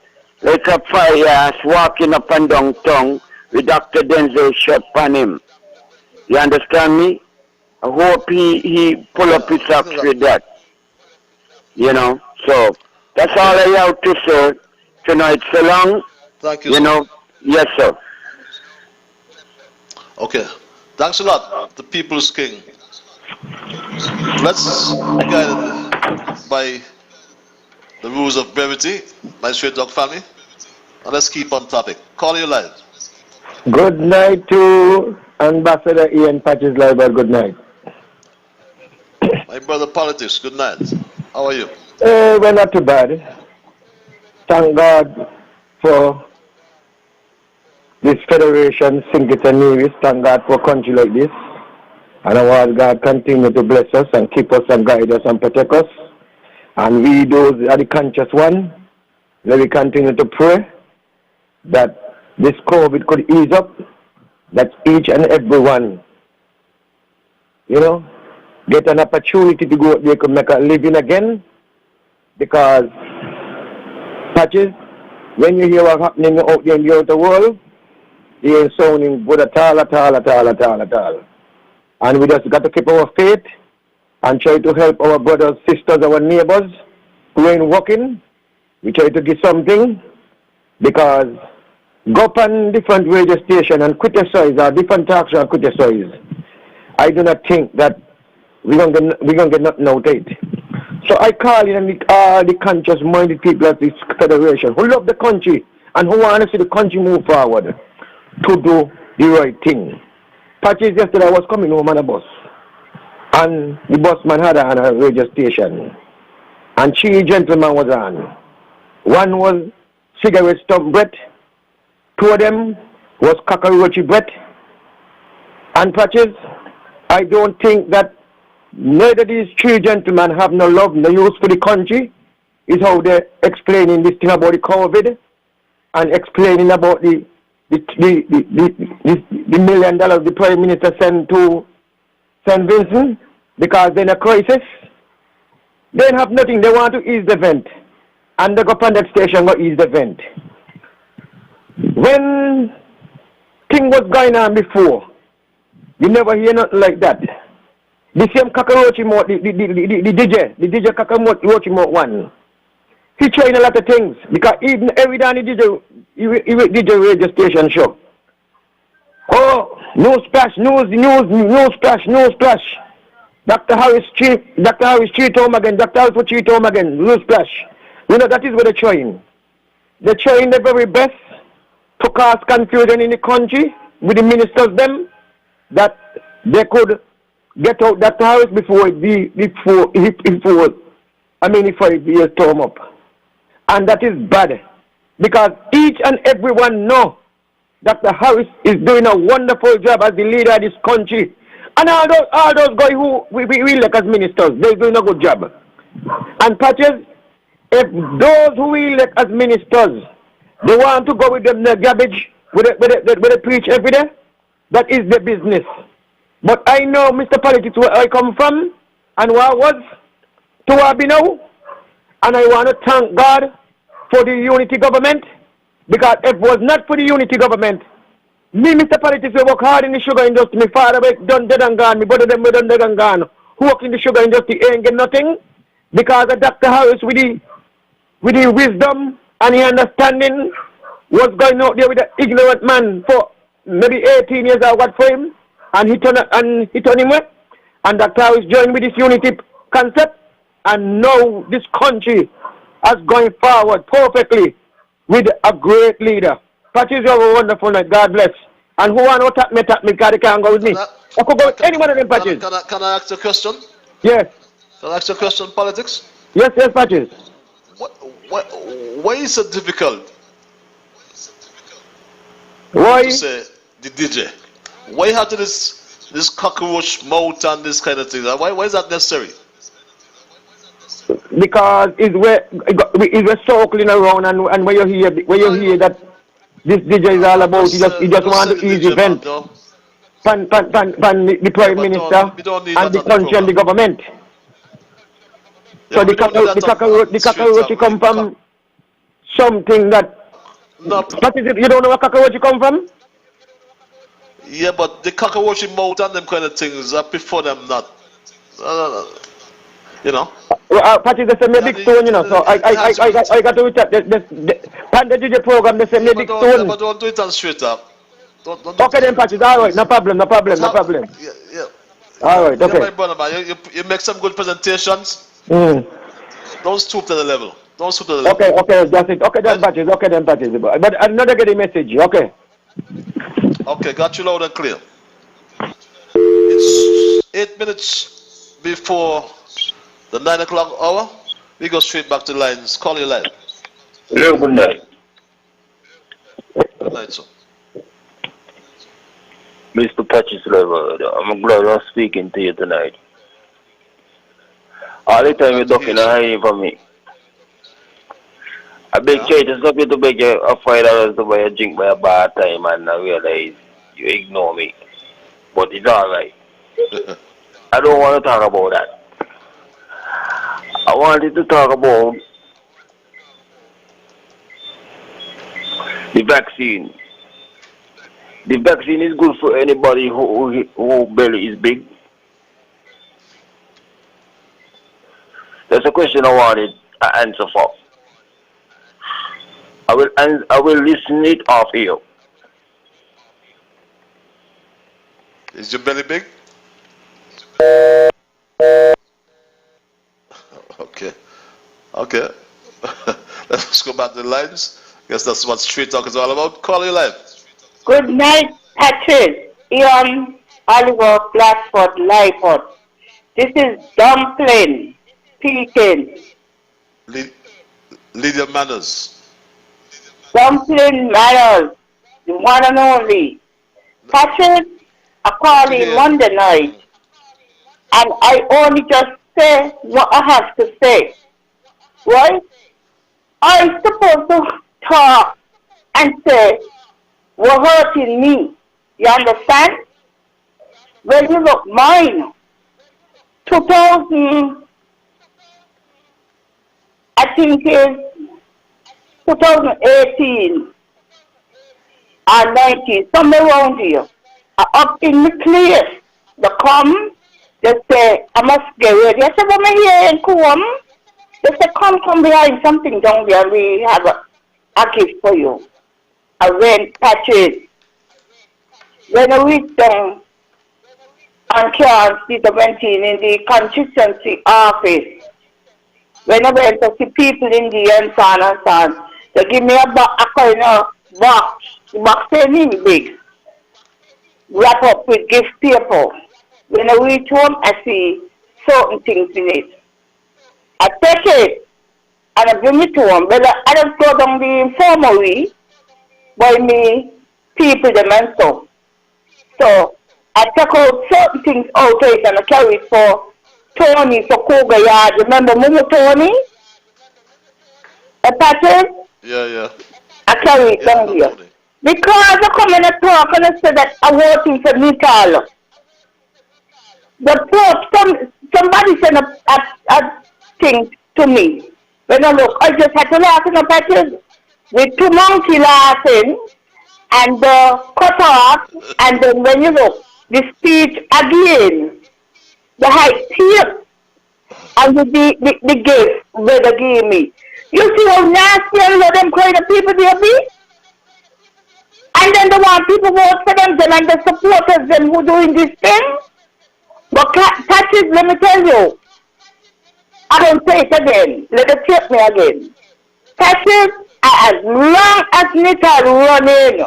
Speaker 12: like a fire walking up and down tongue with Dr. Denzel shot on him. You understand me? I hope he pull up his socks with that. You know? So that's all I have to say tonight. So long.
Speaker 2: Thank you,
Speaker 12: You
Speaker 2: sir.
Speaker 12: know? Yes, sir.
Speaker 2: Okay. Thanks a lot, the People's King. Let's be guided by the rules of brevity, my straight dog family, and let's keep on topic. Call you live.
Speaker 13: Good night to Ambassador Ian Patches Liburd. Good night.
Speaker 2: My brother Politics, good night. How are you?
Speaker 13: We're not too bad. Thank God for this federation, St. and Nevis. Thank God for a country like this. And I want God continue to bless us and keep us and guide us and protect us. And we, those are the conscious one, let we continue to pray that this COVID could ease up, that each and every one, you know, get an opportunity to go out there to make a living again. Because, Patches, when you hear what's happening out there in the outer world, it ain't sounding good at all. And we just got to keep our faith and try to help our brothers, sisters, our neighbors who ain't working. We try to give something, because go up on different radio station and criticize, or different talks and criticize. I do not think that we're gonna get nothing out of it. So I call in all the conscious-minded people of this federation who love the country and who want to see the country move forward to do the right thing. Patches, yesterday I was coming home on a bus, and the busman had on a radio station, and 3 gentlemen was on. One was cigarette stump breath, 2 of them was cockroachy breath. And Patches, I don't think that neither these 3 gentlemen have no love, no use for the country, is how they're explaining this thing about the COVID and explaining about the $1 million the Prime Minister sent to St. Vincent because they're in a crisis. They don't have nothing. They want to ease the vent. And they go up on that station go ease the vent. When thing was going on before, you never hear nothing like that. The same cockroach mouth, the DJ cockroach mouth one. He trying a lot of things because even every day on the DJ radio station show. Oh, no splash, no splash. Dr. Harris cheat home again, Dr. Harris will cheat home again, no splash. You know, that is what they're trying. They're trying their very best to cause confusion in the country with the ministers them, that they could get out Dr. Harris before it be a storm up. And that is bad, because each and everyone know Dr. Harris is doing a wonderful job as the leader of this country. And all those guys who we elect as ministers, they're doing a good job. And Patches, if those who we elect as ministers, they want to go with them the garbage, where they preach every day, that is their business. But I know, Mr. Politics, where I come from and where I was to where I be now. And I want to thank God for the unity government, because if it was not for the unity government, me, Mr. Politics, we work hard in the sugar industry. My father done dead and gone. My brother them done dead and gone. Who work in the sugar industry ain't get nothing, because of Dr. Harris with the wisdom and the understanding was going out there with the ignorant man for maybe 18 years or what for him, and he turned him away. And Dr. Harris joined with this unity concept, and now this country is going forward perfectly with a great leader. Patches, you have a wonderful night. God bless. And who want to tap me, because they can't go with me. I could go with any one of them, Patches.
Speaker 2: Can I ask a question?
Speaker 13: Yes.
Speaker 2: Can I ask a question, Politics?
Speaker 13: Yes, Patches.
Speaker 2: Why is it difficult?
Speaker 13: Why?
Speaker 2: To say the DJ. Why have to this cockroach mouth and this kind of thing? Why is that necessary?
Speaker 13: because we're circling around, and when you hear that this DJ is all about, he just want to ease events from the Prime Minister and the country and the government. So the cockroach come from something that. What is it? You don't know where cockroach come from?
Speaker 2: Yeah, but the cockroach mouth and them kind of things, I prefer them not. You know.
Speaker 13: Patty, they say me big stone, you know. So I got to reach out. The DJ program, they say me big stone.
Speaker 2: But don't do it on straight up. Don't
Speaker 13: okay then, Patty. All right, no problem.
Speaker 2: Yeah.
Speaker 13: All right, okay.
Speaker 2: My brother, man, you make some good presentations. Don't stoop to the level.
Speaker 13: Okay, that's it. Okay, then, Patty. But I'm not getting the message. Okay.
Speaker 2: Okay, got you loud and clear. It's 8 minutes before the 9 o'clock hour. We go straight back to the lines. Call you live.
Speaker 12: Hello, good night.
Speaker 2: Good night, sir.
Speaker 12: Mr. Patches Liburd, I'm glad I'm speaking to you tonight. All the time you're talking high for me. I beg you to stop you to beg you $5 to buy a drink by a bar time, and I realize you ignore me. But it's alright. I don't want to talk about that. I wanted to talk about the vaccine. The vaccine is good for anybody who belly is big. That's a question I wanted an answer for. I will listen it off here.
Speaker 2: Is your belly big? Okay. Let's go back to the lines. Guess that's what Street Talk is all about. Call you live.
Speaker 14: Good night, Patrick. Ian, Oliver, Blackford, Liburd. This is Dumpling, Pekin.
Speaker 2: Lydia Manners.
Speaker 14: Dumpling Manners, the one and only. Patrick, I called him Monday night, and I only just say what I have to say. Right? I'm supposed to talk and say what's hurting me. You understand? When you look mine, 2000, I think is 2018 and 19, somewhere around here. Up in the place, they come, they say, I must get ready. I said, well, I'm here and come. They say, come from behind something down there, we have a gift for you. I went patches. When I reached down and can't see the venting in the constituency office, when I went to see people in the and so on and so on, they give me a kind of box. The box ain't really big. Wrap up with gift paper. When I reach home, I see certain things in it. I take it and I bring it to them. But I don't go down the infirmary by me people them and so. So I take out certain things out of it and I carry it for Tony for Cougar Yard. Remember Mumu Tony? A pattern?
Speaker 2: Yeah.
Speaker 14: I carry it down here. Because I come in and talk and I say that I'm working for Nital. Somebody sent a thing to me. When I look, I just had to laugh in a pattern with 2 monkey laughing and cut off, and then when you look, the speech again, the high tip, and the gift where they gave me. You see how nasty and low them kind of people they be? And then they want people vote for them and the supporters them who doing this thing. But Patches, let me tell you, I don't say it again. Let it check me again. Patches, as long as Nital running,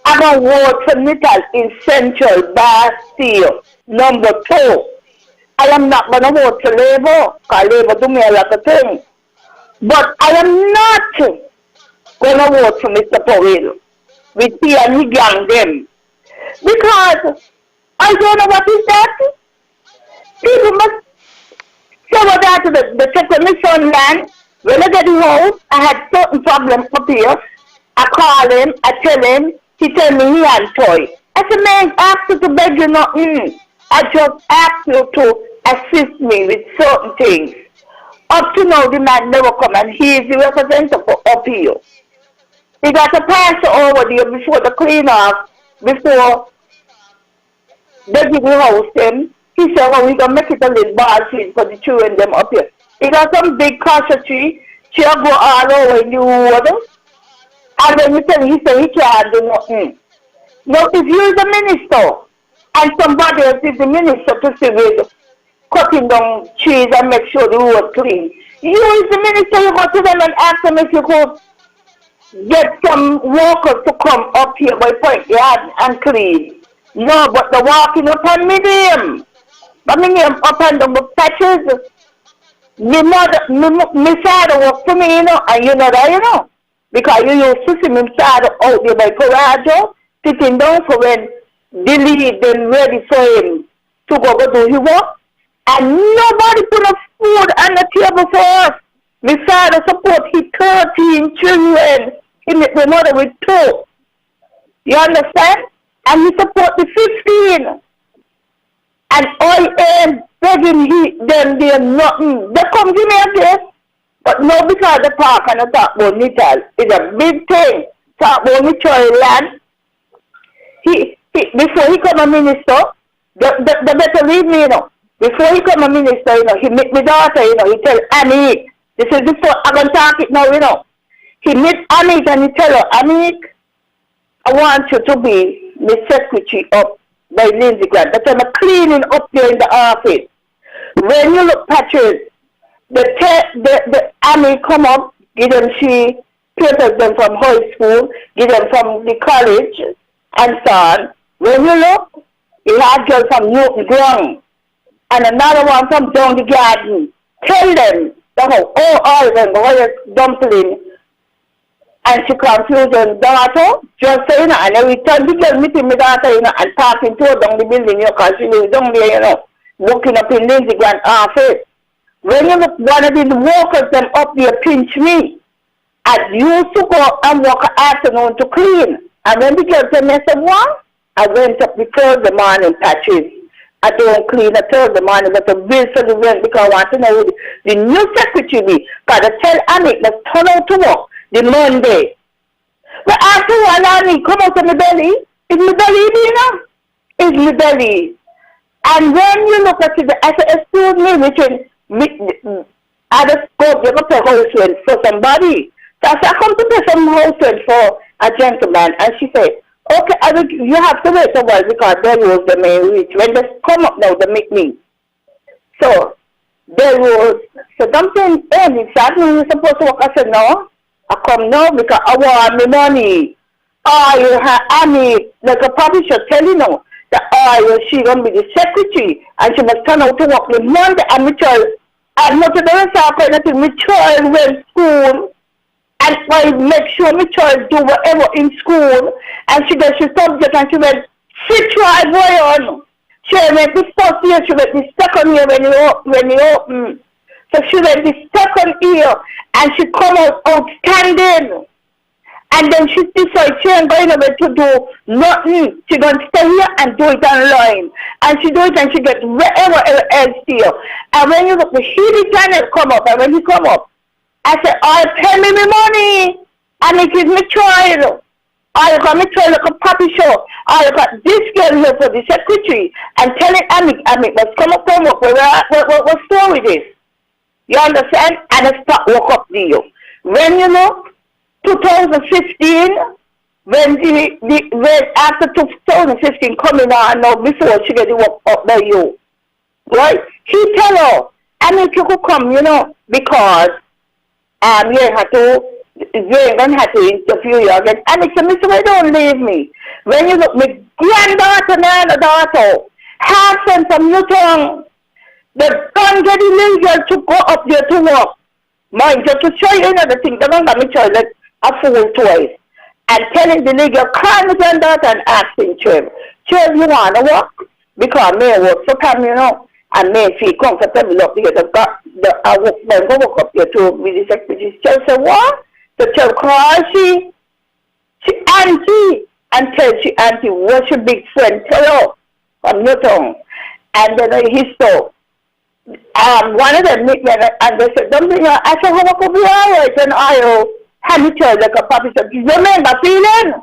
Speaker 14: I'm going to vote for Nital in Central Bastille, number 2. I am not going to vote for Labour, because Labour do me a lot of things. But I am not going to vote for Mr. Powell. We see and he gang them. Because I don't know what is that. People must So what I did, the check on my son land. When I get home, I had certain problems up here. I call him, I tell him, he tell me he had toy. I said, man, I asked you to beg you nothing. I just asked you to assist me with certain things. Up to now, the man never come, and he is the representative for up here. He got to pass over there before the clean off, before they give the house them. He said, well, we're going to make it a little ball field for the children them up here. He got some big cashew tree. She'll go all over in the water. And when you tell him, he said he can't do nothing. Now, if you is a minister, and somebody else is the minister to see with cutting down trees and make sure the road clean, you is the minister, you go to them and ask them if you could get some workers to come up here by Point Yard and clean. No, but the walking up on medium. But me up on the patches. My father work for me, you know, and you know that, you know. Because you used to see my father out there by Coraggio, sitting down for when the lead then ready for him to go do his work. And nobody put a food on the table for us. My father support his 13 children. He met my mother with 2. You understand? And he support the 15. And I am begging them there nothing. They come to me again. But no, because the park and the talk about Nital is a big thing. Talk about Nital land. Before he come a minister, the better leave me, you know. Before he come a minister, you know, he meet my daughter, you know, he tell Annie, this is before I'm going to talk it now, you know. He meet Annie and he tell her, Annie, I want you to be my secretary up by Lindsay Grant. But I'm cleaning up there in the office. When you look, Patrick, the Annie come up, give them she papers them from high school, give them from the college, and so on. When you look, you have girls from Newton Ground, and another one from down the garden. Tell them, all of them, the way dumpling, and she confused her daughter, just saying, and every time the girl meeting my daughter, you know, and talking to her down the building, you know, because she was down there, you know, looking up in Lindsay Grant office. When you look, one of the workers them up there pinch me. I used to go and work afternoon to clean. And when the girl said me, I said, what? I went up the Thursday morning, Patches. I don't clean a Thursday morning, but a bill for the rent because I want to know who the new secretary be. Because I tell Annie, let's turn out to work the Monday. But after a while, Annie come out of my belly. Is my belly, you know? Is my belly. And when you look at it, I said, excuse me, Richard, I just go give up a house rent for somebody. So I said, I come to pay some house rent for a gentleman. And she said, okay, you have to wait a while because there was the main reach. When they come up now, they meet me. So there was, so something, Amy said, you're supposed to work. I said, no, I come now because I want my money. Oh, you have Annie, like a publisher telling you that she going to be the secretary and she must turn out to work the Monday and my child. And not to the rest of anything, my child went to school and I make sure my child do whatever in school and she gets the subject and she went, she tried boy on. She went the first year, she went the second year when he opened. So she went the second year and she come out outstanding. And then she decided she ain't going away to do nothing. She going to stay here and do it online. And she do it and she gets wherever else here. And when you look, the Healy Channel come up, and when he come up, I said, oh, pay me my money. And it is my child. I got my child like a puppy show. I got this girl here for the secretary. And telling Amit must come up, what story this? You understand? And I start walk up to you. When you look, 2015, when after 2015 coming on, now before she get the work up by you, right? He tell her, and if you could come, you know, because you ain't gonna have to interview you again. And he said, Mr. Why don't leave me? When you look, my granddaughter and the daughter, half sent from Newton, they don't get illegal to go up there to work. Mind, just to show you another thing, they don't got me child like a fool twice. And telling the legal, call me granddaughter and asking him, Child, you want to work? Because me work for come, you know, and me feel comfortable up here. I woke up here to with the secretary. She said, what? To tell her she auntie, and tell she auntie what your big friend tell her from Newton. And then he saw one of them meet me and they said, don't bring her. I said, how could be alright? And I hand it to her like a puppy said, you remember feeling?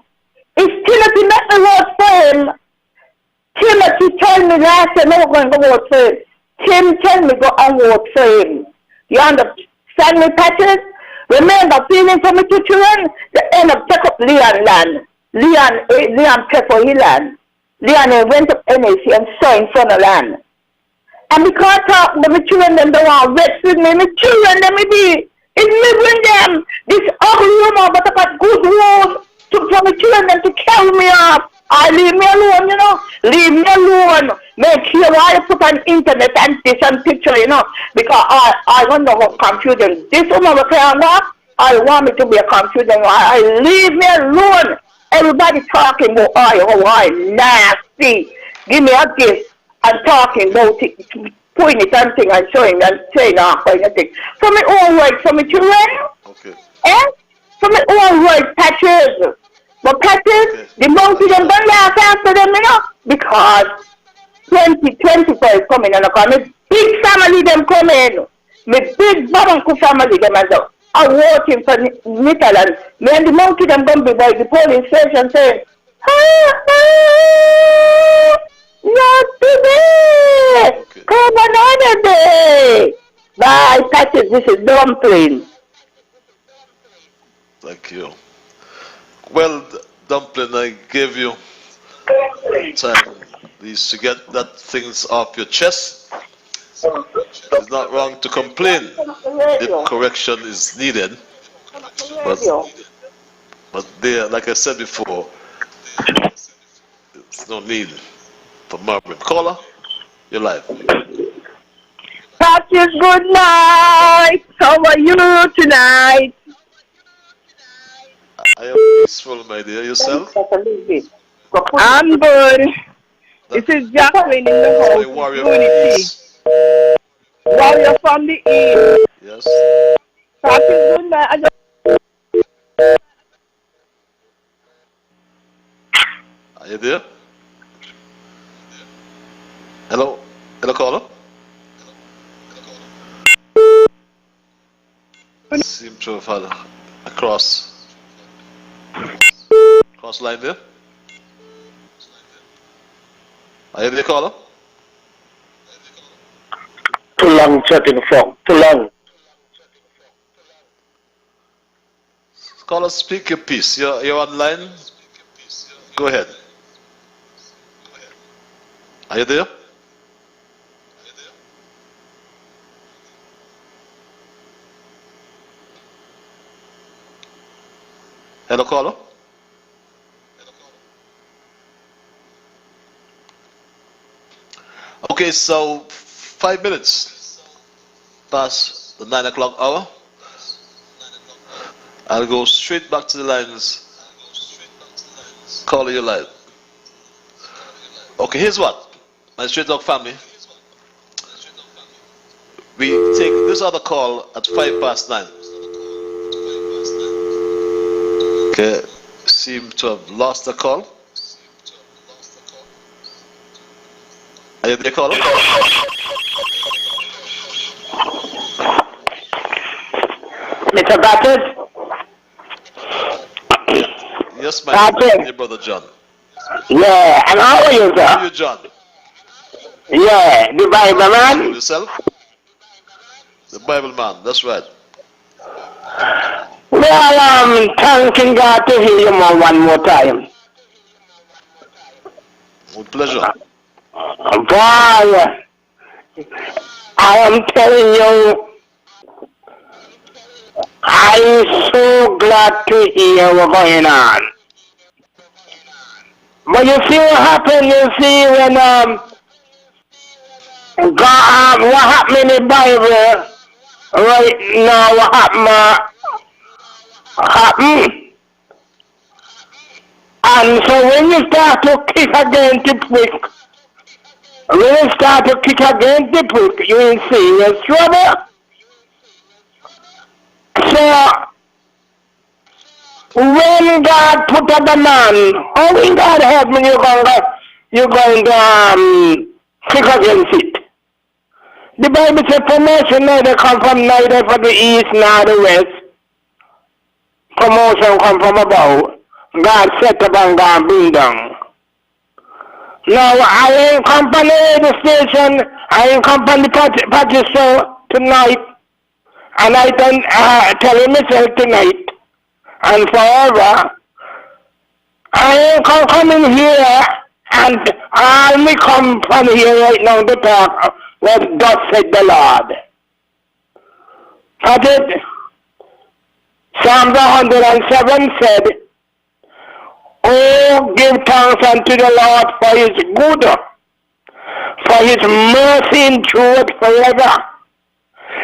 Speaker 14: It's Timothy met the vote for him. Timothy told me last year, no, we're going to vote for him. Tim tell me go and vote for him. You understand me, Patrick? Remember, feeling for me to children, they end up take up Leon land. Leon Pepper Hill land. Leon went up NAC and saw in front of land. And because my children them don't want to vex with me, my children them it be. It's me bring them. This ugly woman, but I got good words for my children them to carry me off. I leave me alone, you know. Leave me alone. Make sure why you put on internet and this and picture, you know. Because I don't know how confusing. This woman will say, what? I want me to be a confusing. I leave me alone. Everybody talking about I nasty. Give me a gift and talking about it, putting it and thing and showing and saying anything. For my own right, for my children.
Speaker 2: Okay.
Speaker 14: For my own right, Patches. But Patches, the monkey them don't laugh after them, you know, because 2024 is coming and my big family them coming. My big Babanku family them as well. I'm working for Netherlands. Me and the monkey them going to be by the polling station saying, not today. Come another day. Bye, Patches. This is Dumpling.
Speaker 2: Thank you. Well, Dumpling, I gave you time at least to get that things off your chest. It's not wrong to complain if correction is needed. But there, like I said before, there's no need for murmuring. Caller, you're live.
Speaker 14: Patches, good night. How are you tonight?
Speaker 2: I am peaceful, my dear. Yourself?
Speaker 14: I'm good. This is Jacqueline in the house. Unity. Warrior from the east.
Speaker 2: Yes.
Speaker 14: Patches, good night.
Speaker 2: Are you there? Hello? Hello, caller? Seem to have had a cross line there. Are you there, caller?
Speaker 12: Too long chatting from. Too long.
Speaker 2: Caller, speak your piece. You're online. Go ahead. Are you there? Hello, caller. Okay, so 5 minutes past the 9 o'clock hour. I'll go straight back to the lines. Caller, you live. Okay, here's what. My Straight Talk family. We take this other call at 9:05. Okay, seem to have lost the call. Are you there, caller?
Speaker 12: Mr. Bassett?
Speaker 2: Yes, my dear brother John.
Speaker 12: Yeah, and how are you, sir?
Speaker 2: How are you, John?
Speaker 12: Yeah, the Bible man?
Speaker 2: Yourself? The Bible man, that's right.
Speaker 12: Well, thanking God to hear you one more time.
Speaker 2: With pleasure.
Speaker 12: Boy, I am telling you, I'm so glad to hear what's going on. But you see what happened, you see, when God, what happened in the Bible right now, what happened. And so when you start to kick against the prick, you're in serious trouble. So when God put up a man, how will God help me? You're going to kick against it. The Bible says promotion neither come from neither from the east nor the west. Promotion come from above. God set up and God bring down. Now I ain't come from the radio station. I ain't come from the party show tonight. And I can tell myself tonight and forever. I ain't coming here and I only come from here right now to talk what thus said the Lord. But it, Psalm 107 said, oh, give thanks unto the Lord for his good, for his mercy endureth forever.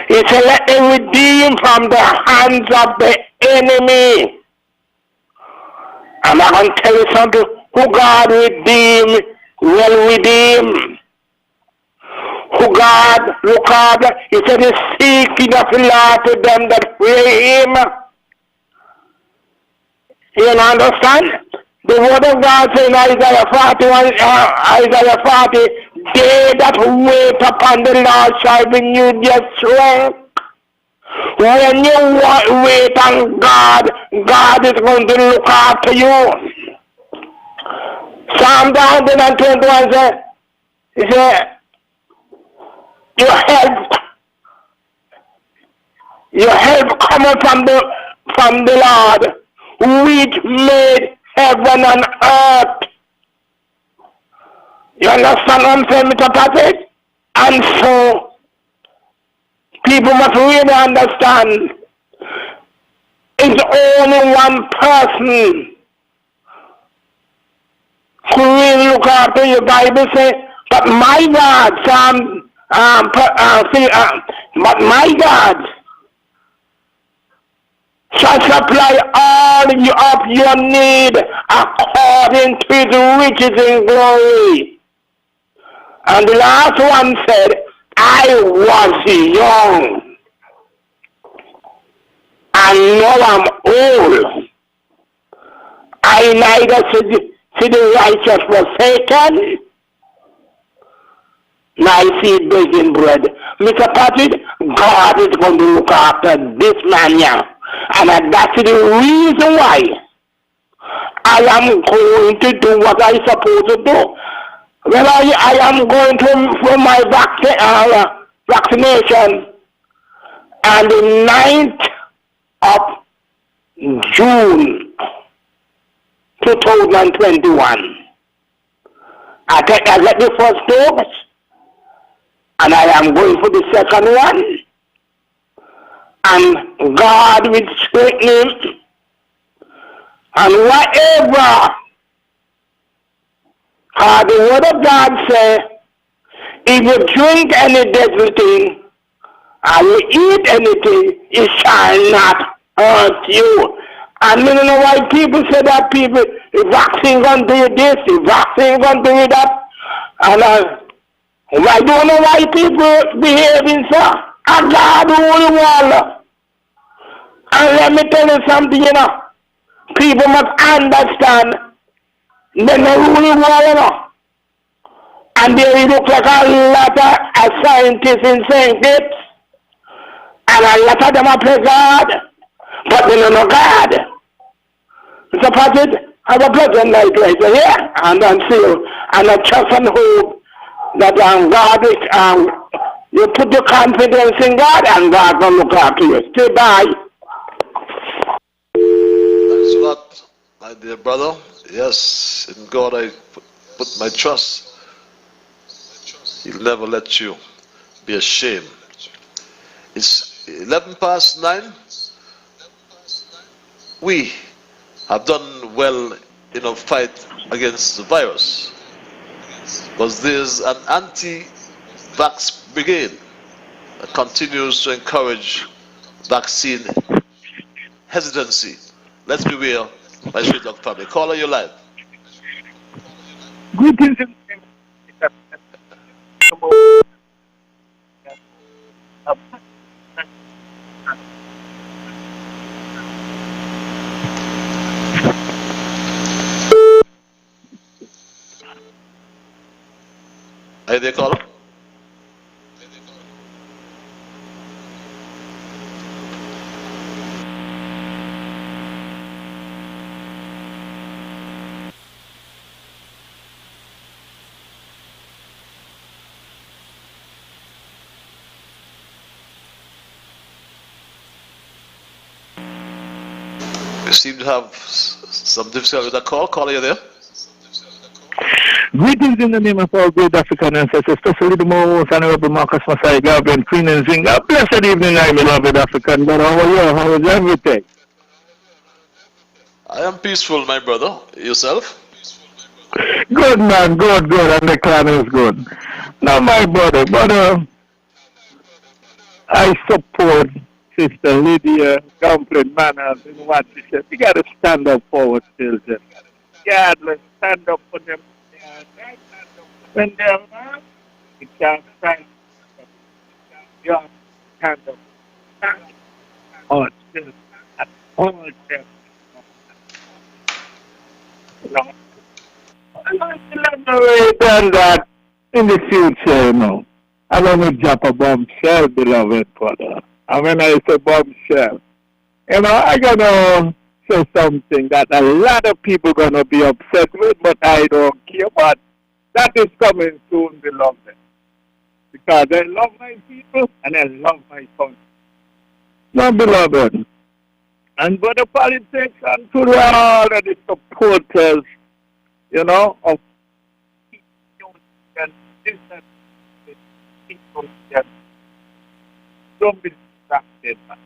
Speaker 12: He said, let them redeem from the hands of the enemy. And I'm going to tell you something, who God redeem will redeem. Who God look after, he said, is seeking of the Lord to them that fear him. You understand? The word of God says in Isaiah 41, Isaiah 40, they that wait upon the Lord shall renew their strength. When you wait on God, God is going to look after you. Psalm 121 says, he said, your help cometh from the Lord, which made heaven and earth. You understand what I'm saying, Mr. Patrick? And so, people must really understand, it's only one person who will look after your Bible says, but my God, but my God shall supply all of your need according to his riches in glory. And the last one said, I was young, and now I'm old. I neither see the righteous forsaken, nor I see baking bread. Mr. Patrick, God is going to look after this man here. And that's the reason why I am going to do what I'm supposed to do. When I am going to for my vaccination on the 9th of June 2021. I get the first dose and I am going for the second one. And God will strengthen him. And whatever the word of God says, if you drink any deadly thing, or you eat anything, it shall not hurt you. And you know why people say that the vaccine gonna do this, the vaccine gonna do that. And I don't know why people behaving so. And God only one. And let me tell you something, people must understand they're not really well, and they look like a lot of scientists in St. Kitts, and a lot of them are play God, but they don't know God. Mr. Patrick, have a pleasant night right here, and I'm still, and I trust and hope that God, you put your confidence in God, and God will look after you. Stay by.
Speaker 2: Thanks a lot, my dear brother. Yes, in God I put my trust. He'll never let you be ashamed. It's 11 past 9. We have done well in our fight against the virus, because there's an anti-vax brigade that continues to encourage vaccine hesitancy. Let's beware, my Street Dog family. Caller, you live.
Speaker 6: Greetings.
Speaker 2: Are you there, caller? We seem to have some difficulty with the call. Caller, are you there?
Speaker 13: Greetings in the name of all great African ancestors, especially the most honorable Marcus Masai, Gabriel, Queen and Zinga. Blessed evening, my beloved African brother. How are you? How is everything?
Speaker 2: I am peaceful, my brother. Yourself?
Speaker 13: Good, man. Good, and the clan is good. Now, my brother, I support Sister Lydia Gamplin Manners in what she said. You got to stand up for our children. God, let's stand up for them. When they're wrong, you can't stand up. You have to stand up. Stand up. Our children at all times. No. I'm going to elaborate on that in the future, you know. I'm going to drop a bombshell, beloved brother. And when I say bombshell, you know, I'm going to say something that a lot of people going to be upset with, but I don't care. But that is coming soon, beloved. Because I love my people and I love my country. No, beloved. And for the politics and to all of the supporters, you know, of people and this and people, don't be distracted, man.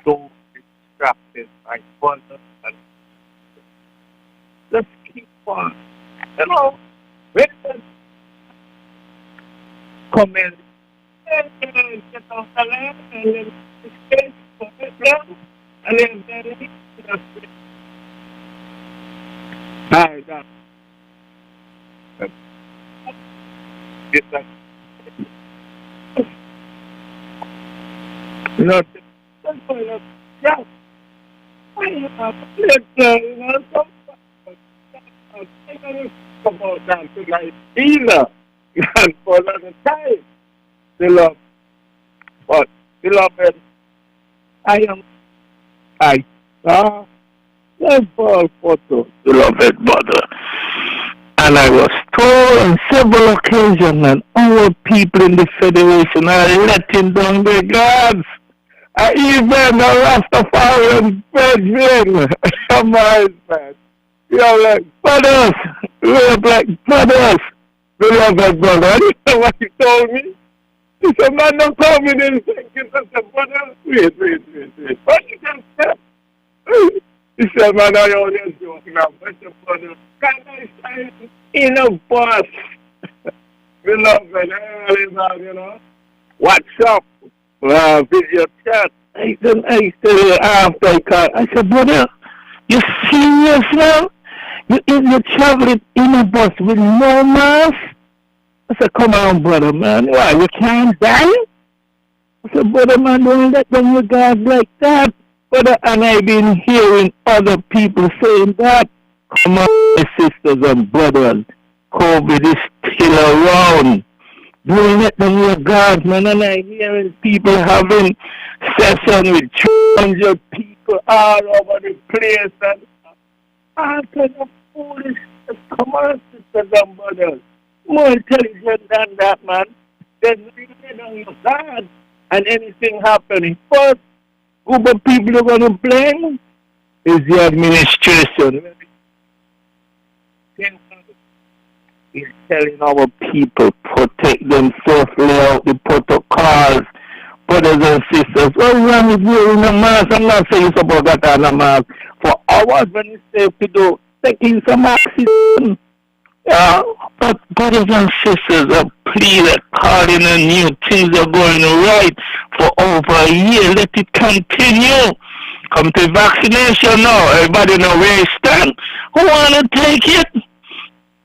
Speaker 13: Don't be distracted by wonders and just keep on. You know, when come in, get off the land and then escape from this land and then you know, yeah. About that to like healer and for another time, beloved. But beloved, I saw the ball photo, beloved brother. And I was told on several occasions that our people in the Federation are letting down their guards. Even the Rastafarian brethren, my man. You're like brothers, we're like brothers, beloved brother. You know what he told me? He said, man, don't call me then. He said, brother, wait. What you can say? He said, man, I always joking now. But the brother, can I say in a bus? Beloved, you know. What's up? Video chat. I said, after I called, I said, brother, you serious now? You're traveling in a bus with no mask? I said, come on, brother, man. Why, you can't die? I said, brother, man, don't let them your guys like that. Brother, and I've been hearing other people saying that. Come on, my sisters and brothers. COVID is still around. Don't let them your guys, man. And I'm hearing people having sessions with 200 people all over the place. And all kinds of foolishness. Come on, sisters and brothers. More intelligent than that, man. There's really on your guard. And anything happening. First group of people you're going to blame is the administration. He's telling our people protect themselves, lay out the protocols. Brothers and sisters, what's wrong with wearing a mask? I'm not saying you're supposed to have a mask for hours when it's safe to do. Taking some oxygen. But brothers and sisters are pleading according and new things are going right for over a year. Let it continue. Come to vaccination now. Everybody know where you stand. Who want to take it?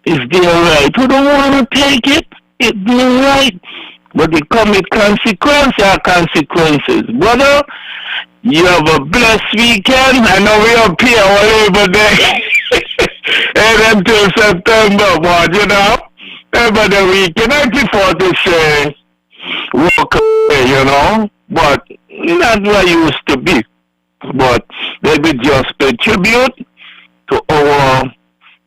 Speaker 13: It's their right. Who don't want to take it? It's their right. But they come with consequences. Brother, you have a blessed weekend. I know we up here all Labor Day. And until September, but you know.
Speaker 12: every the week. You know, I prefer to say walk away, you know, but not what I used to be. But let me just pay tribute to our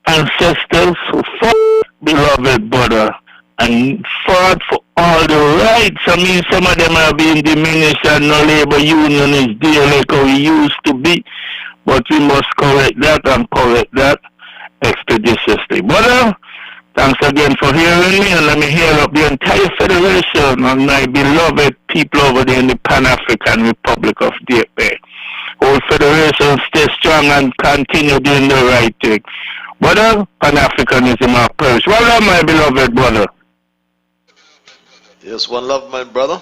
Speaker 12: ancestors who fought, beloved brother, and fought for all the rights. I mean, some of them are being diminished and no labor union is there like how we used to be. But we must correct that and correct that expeditiously. Brother, thanks again for hearing me, and let me hear up the entire Federation and my beloved people over there in the Pan-African Republic of DFA. Whole Federation stay strong and continue doing the right thing. Brother, Pan-Africanism our perish. Well done, my beloved brother.
Speaker 2: Yes, one love, my brother.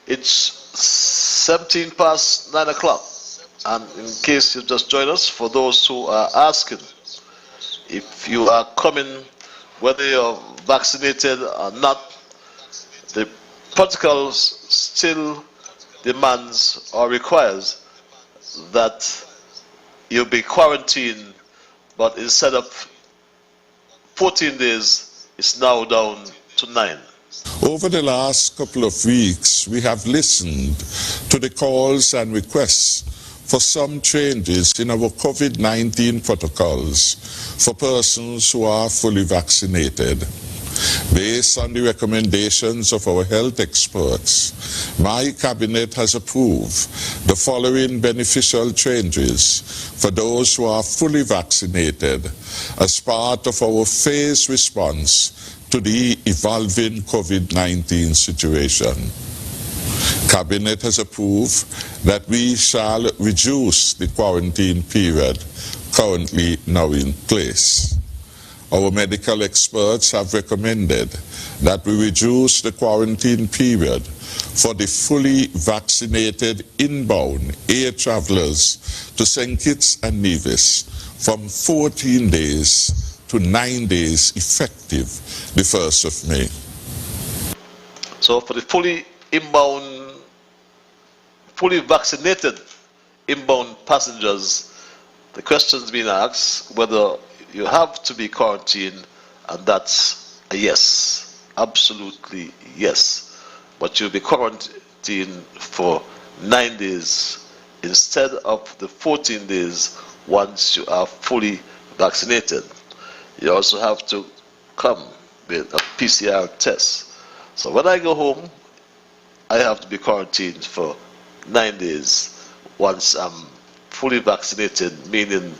Speaker 2: It's 17 past 9 o'clock. And in case you just joined us, for those who are asking, if you are coming, whether you're vaccinated or not, the protocol still demands or requires that you be quarantined, but instead of 14 days, it's now down to 9.
Speaker 4: Over the last couple of weeks, we have listened to the calls and requests for some changes in our COVID-19 protocols for persons who are fully vaccinated. Based on the recommendations of our health experts, my cabinet has approved the following beneficial changes for those who are fully vaccinated as part of our phased response to the evolving COVID-19 situation. Cabinet has approved that we shall reduce the quarantine period currently now in place. Our medical experts have recommended that we reduce the quarantine period for the fully vaccinated inbound air travelers to St. Kitts and Nevis from 14 days to 9 days effective the 1st of May.
Speaker 2: So for the fully vaccinated inbound passengers, the question's been asked whether you have to be quarantined, and that's a yes, absolutely yes. But you'll be quarantined for 9 days instead of the 14 days once you are fully vaccinated. You also have to come with a PCR test. So when I go home, I have to be quarantined for 9 days once I'm fully vaccinated, meaning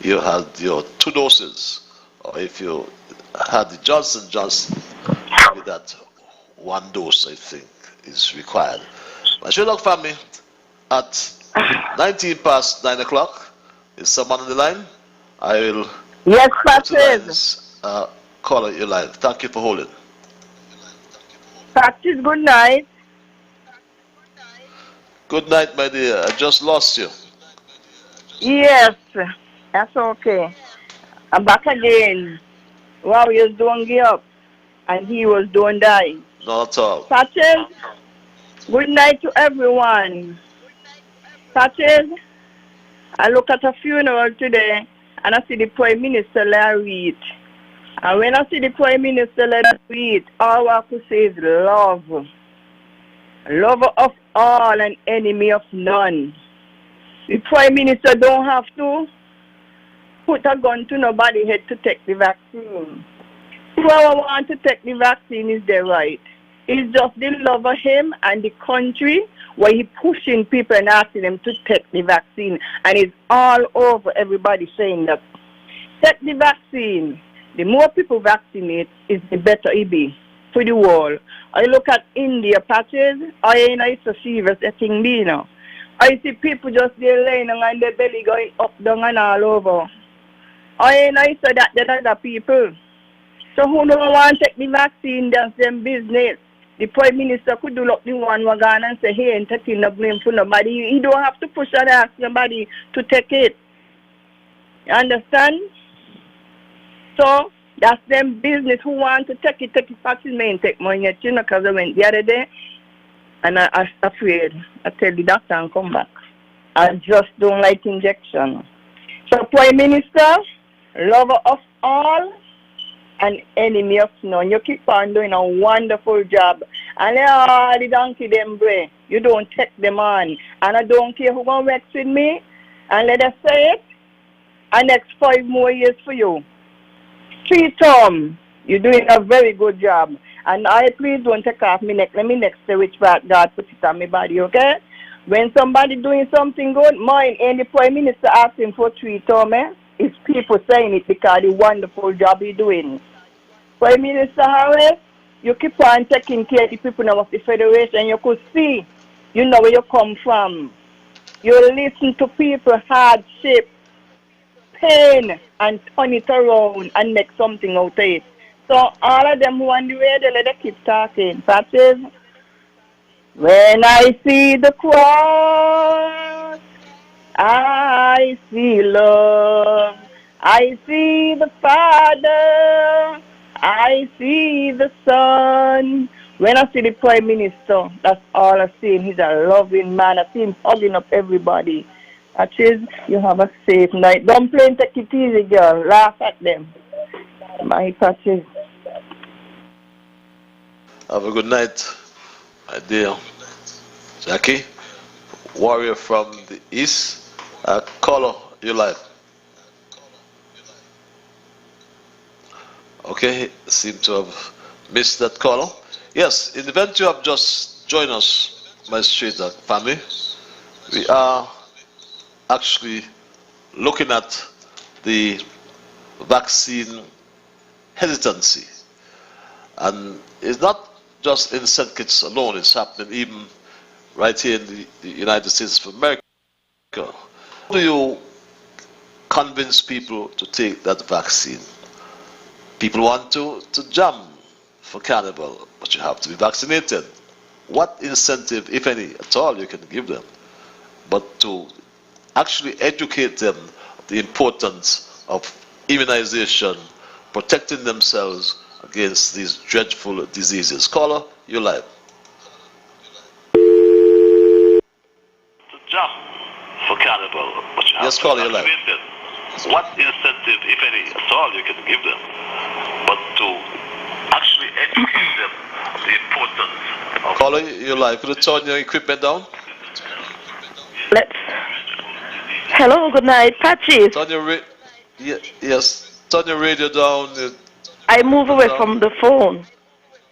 Speaker 2: you had your 2 doses, or if you had the Johnson Johnson, maybe that 1 dose, I think, is required. My Sherlock family, at 19 past 9 o'clock, is someone on the line? I will
Speaker 14: Yes, Patrice.
Speaker 2: Call out your line. Thank you for holding.
Speaker 14: Patrice, good night.
Speaker 2: Good night, my dear. I just lost you.
Speaker 14: Yes, that's okay. I'm back again. Wow, he was doing give up, and he was doing die.
Speaker 2: Not at all.
Speaker 14: Patrice, good night to everyone. Patrice, I look at a funeral today, and I see the Prime Minister read. And when I see the Prime Minister read, all I could say is love. Lover of all and enemy of none. The Prime Minister don't have to put a gun to nobody's head to take the vaccine. Whoever wants to take the vaccine is their right. It's just the love of him and the country where he pushing people and asking them to take the vaccine. And it's all over everybody saying that take the vaccine. The more people vaccinate, is the better it be for the world. I look at India patches, I know it's a serious thing, you know. I see people just there laying on their belly going up, down and all over. I know it's that the other people. So who don't want to take the vaccine, that's their business. The Prime Minister could do like the one wagon and say, hey, and taking the blame for nobody. He don't have to push and ask somebody to take it. You understand? So that's them business who want to take it vaccine, may take money, you know, because I went the other day and I was afraid. I tell the doctor and come back. I just don't like injection. So Prime Minister, lover of all,
Speaker 15: an enemy of none. You keep on doing a wonderful job. And all the donkey them bray. You don't take them on. And I don't care who gonna vex with me. And let us say it. And next 5 more years for you. 3 terms. You're doing a very good job. And I please don't take off me neck. Let me next say which part God put it on my body, okay? When somebody doing something good, mine and the Prime Minister asking for 3 terms, it's people saying it because the wonderful job you're doing. Prime Minister Harris, you keep on taking care of the people of the Federation. You could see, you know where you come from. You listen to people hardship, pain, and turn it around and make something out of it. So all of them who on the radio, let them keep talking. Patches, when I see the cross, I see love. I see the Father. I see the Son. When I see the Prime Minister, that's all I see. He's a loving man. I see him hugging up everybody. Patches, you have a safe night. Don't play and take it easy, girl. Laugh at them. My Patches.
Speaker 2: Have a good night, my dear Jackie. Warrior from the East. Caller, you live. Okay, seem to have missed that caller. Yes, in the event you have just joined us, my straight family, we are actually looking at the vaccine hesitancy. And it's not just in St. Kitts alone, it's happening even right here in the United States of America. How do you convince people to take that vaccine? People want to jam for carnival, but you have to be vaccinated. What incentive, if any, at all you can give them? But to actually educate them of the importance of immunization, protecting themselves against these dreadful diseases. Caller, you're live. To jump for carnival, but you have yes, caller, you're live. What incentive, if any, at all you can give them, but to actually educate them of the importance of... Caller, you're live. Could you turn your equipment down?
Speaker 16: Let's... Hello, good night, Patches.
Speaker 2: Turn your yes, turn your radio down.
Speaker 16: I move away from the phone.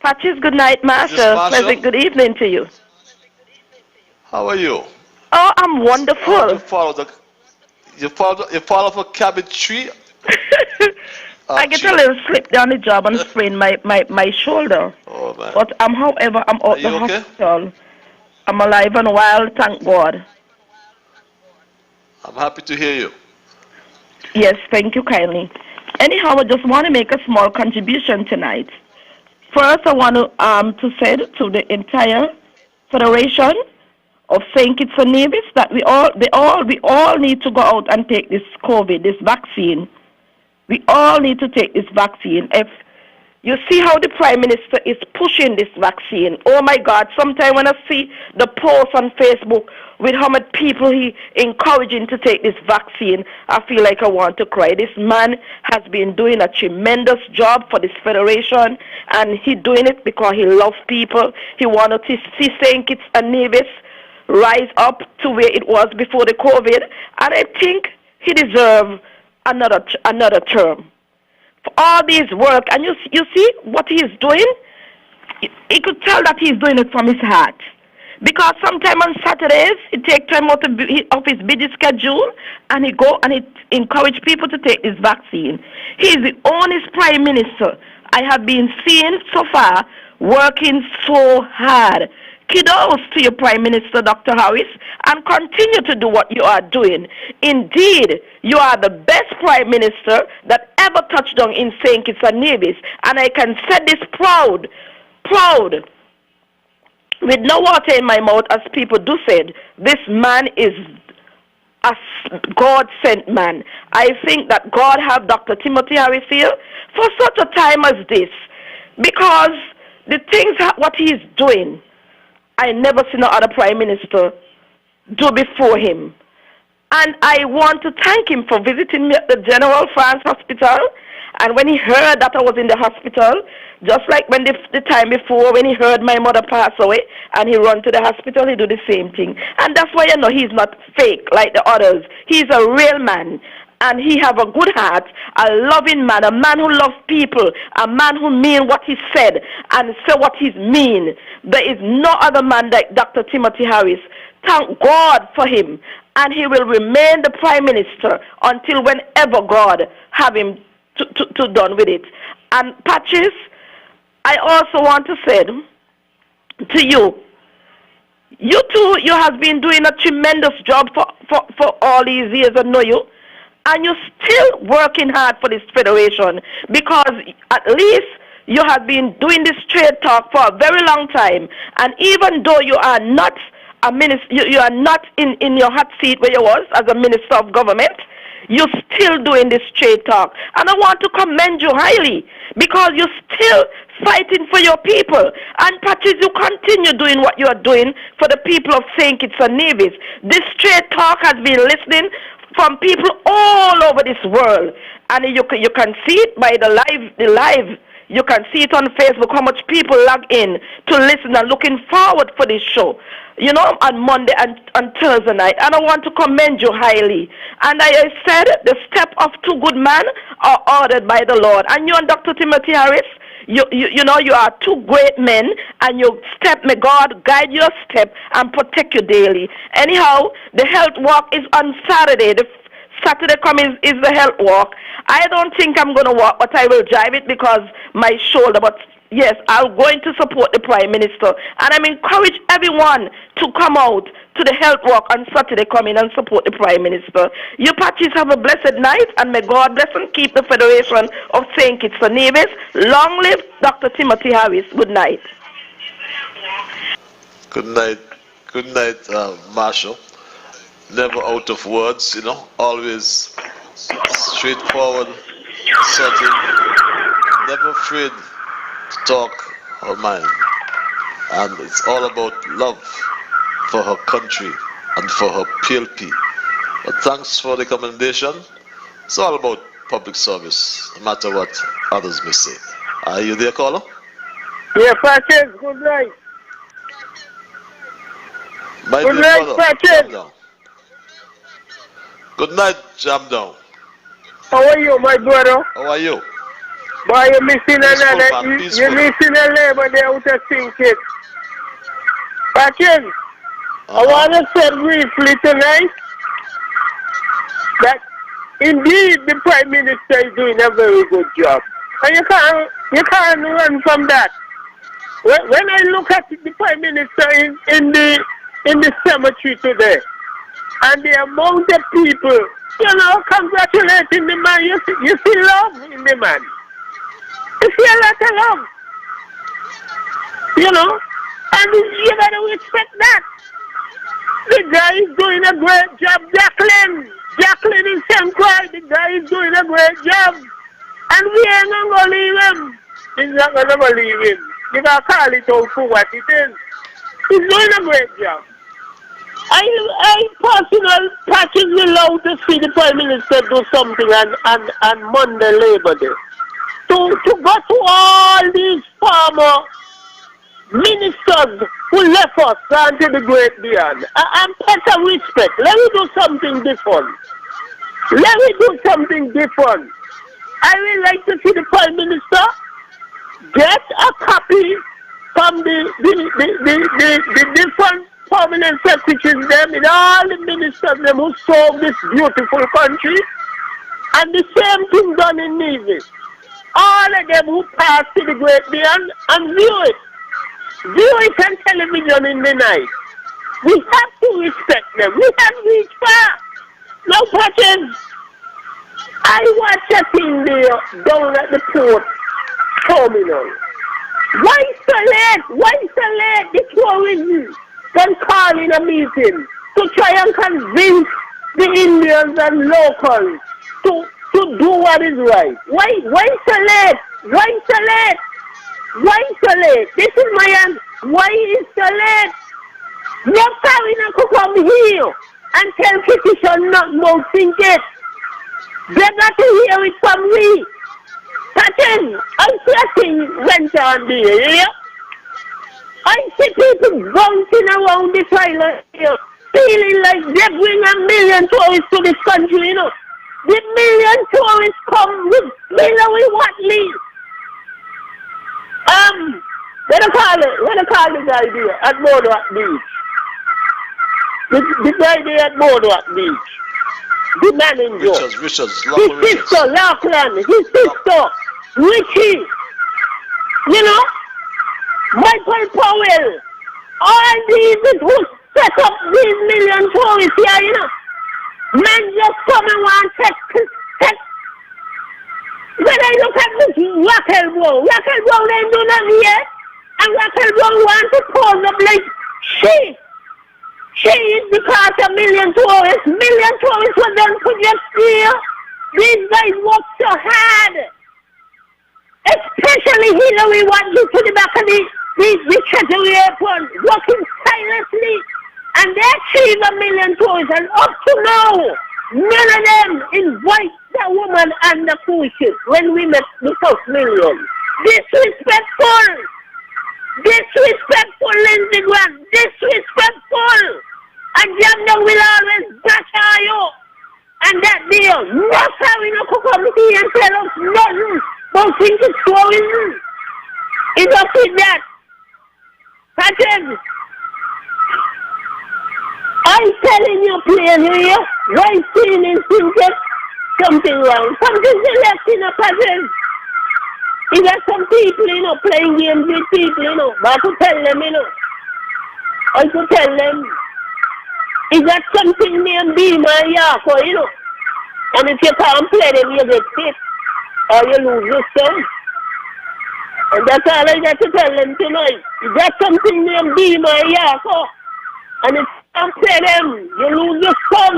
Speaker 16: Patches, good night, Marshall. Pleasant good evening to you.
Speaker 2: How are you?
Speaker 16: Oh, I'm wonderful.
Speaker 2: You fall off a cabbage tree?
Speaker 16: I get a little slip down the job and sprain my shoulder.
Speaker 2: Oh, man.
Speaker 16: But however, I'm out the hospital. I'm alive and well, thank God.
Speaker 2: I'm happy to hear you.
Speaker 16: Yes, thank you kindly. Anyhow, I just want to make a small contribution tonight. First, I want to say to the entire Federation of St. Kitts and Nevis that we all need to go out and take this COVID, this vaccine. We all need to take this vaccine. If you see how the Prime Minister is pushing this vaccine, oh my God, sometimes when I see the posts on Facebook with how many people he encouraging to take this vaccine, I feel like I want to cry. This man has been doing a tremendous job for this federation, and he doing it because he loves people. He wanted to see St. Kitts and Nevis rise up to where it was before the COVID, and I think he deserves another term. For all this work, and you see what he is doing, he could tell that he's doing it from his heart. Because sometime on Saturdays, he take time out of his busy schedule, and he go and he encourage people to take this vaccine. He is the only Prime Minister I have been seeing so far working so hard. Kudos to your Prime Minister, Dr. Harris, and continue to do what you are doing. Indeed, you are the best Prime Minister that ever touched down in St. Kitts and Nevis, and I can say this proud, with no water in my mouth, as people do said. This man is a God-sent man. I think that God have Dr. Timothy Harris here for such a time as this, because the things what he is doing, I never seen no other Prime Minister do before him. And I want to thank him for visiting me at the General France Hospital And when he heard that I was in the hospital, just like when the time before when he heard my mother pass away and he run to the hospital, he do the same thing. And that's why he's not fake like the others. He's a real man. And he have a good heart, a loving man, a man who loves people, a man who mean what he said and say what he mean. There is no other man like Dr. Timothy Harris. Thank God for him. And he will remain the Prime Minister until whenever God have him to done with it. And Patches, I also want to say to you, you too, you have been doing a tremendous job for all these years, I know you. And you're still working hard for this federation because at least you have been doing this trade talk for a very long time. And even though you are not a minister, you are not in your hot seat where you was as a minister of government, you're still doing this trade talk. And I want to commend you highly because you're still fighting for your people. And Patrice, you continue doing what you are doing for the people of St. Kitts and Nevis. This trade talk has been listening from people all over this world, and you can see it by the live. You can see it on Facebook how much people log in to listen and looking forward for this show, on Monday and Thursday night. And I want to commend you highly. And I said the step of two good men are ordered by the Lord. And you and Dr. Timothy Harris, you are two great men, and may God guide your step and protect you daily. Anyhow, the health walk is on Saturday. The Saturday coming is the health walk. I don't think I'm going to walk, but I will drive it because my shoulder. But yes, I'm going to support the Prime Minister. And I'm encourage everyone to come out to the health walk on Saturday coming and support the Prime Minister. You Patches have a blessed night, and may God bless and keep the Federation of St. Kitts and Nevis. Long live Dr. Timothy Harris. Good night.
Speaker 2: Good night. Good night, Marshall. Never out of words, always straightforward, certain, never afraid to talk her mind. And it's all about love for her country and for her PLP. But thanks for the commendation. It's all about public service, no matter what others may say. Are you there, caller?
Speaker 17: Yeah, Patches, good night.
Speaker 2: Good night, Patches. Good night, Jam Down.
Speaker 17: How are you, my brother?
Speaker 2: How are you?
Speaker 17: Boy, you're missing you're missing a labor there out of St. Kitts. Patches, I want to say briefly tonight that indeed the Prime Minister is doing a very good job. And you can't run from that. When I look at the Prime Minister in the cemetery today, and the amount of people, congratulating the man, you see love in the man. You see a lot of love. And you gotta respect that. The guy is doing a great job. Jacqueline in St. Croix, the guy is doing a great job. And we ain't gonna leave him. He's not gonna leave him. You gotta call it out for what it is. He's doing a great job. I personally, Patches will love to see the Prime Minister do something on Monday, Labor Day. To go to all these former ministers who left us and to the great beyond. And put some respect. Let me do something different. I would like to see the Prime Minister get a copy from the different permanent secretaries them and all the ministers them who serve this beautiful country, and the same thing done in Nevis. All of them who pass to the great beyond and view it on television in the night. We have to respect them. We have reached far. Now, Patches, I watch a thing there down at the port terminal. Why so late? The tourism can call in a meeting to try and convince the Indians and locals to do what is right. Why so late? This is my answer. Why is so late? No foreigner could come here and tell petition not about St. Kitts. They got to hear it from me. I see a thing went on there, yeah? I see people bouncing around this island here, feeling like they bring 1 million tourists to this country, you know. The 1 million tourists come with Hillary Watley. What do call the guy there at Boardwalk Beach? The guy there at Boardwalk Beach. The manager.
Speaker 2: Richards,
Speaker 17: his sister, Lachlan, his sister, Richie. You know? Michael Powell. All these who set up these 1 million tourists here, you know. Men just come and want to check. When I look at this Raquel Brown ain't do nothing yet. And Raquel Brown wants to pose up like she is because 1 million tourists. 1 million tourists were done project here. These guys work so hard. Especially Hillary Watley to the back of the Treasury Airport, working tirelessly. And they achieve 1 million tourists. And up to now, none of them invite that woman and the cruise ship when we met the first million. Disrespectful, Lindsey Grant, disrespectful. And Jamdong will always bash you. And that deal, nothing we no come here and tell us nothing about things is going. It doesn't that. Patrick, I'm telling you plainly here, right seeing in thinking something wrong. Something's left in a pattern. You got some people, you know, playing games with people, you know. But I could tell them, you know. I could tell them, you got something named Beamer Yako, you know. And if you can't play them, you get hit. Or you lose your son. And that's all I got to tell them tonight. You got something named Beamer Yako. And if you can't play them, you lose your son.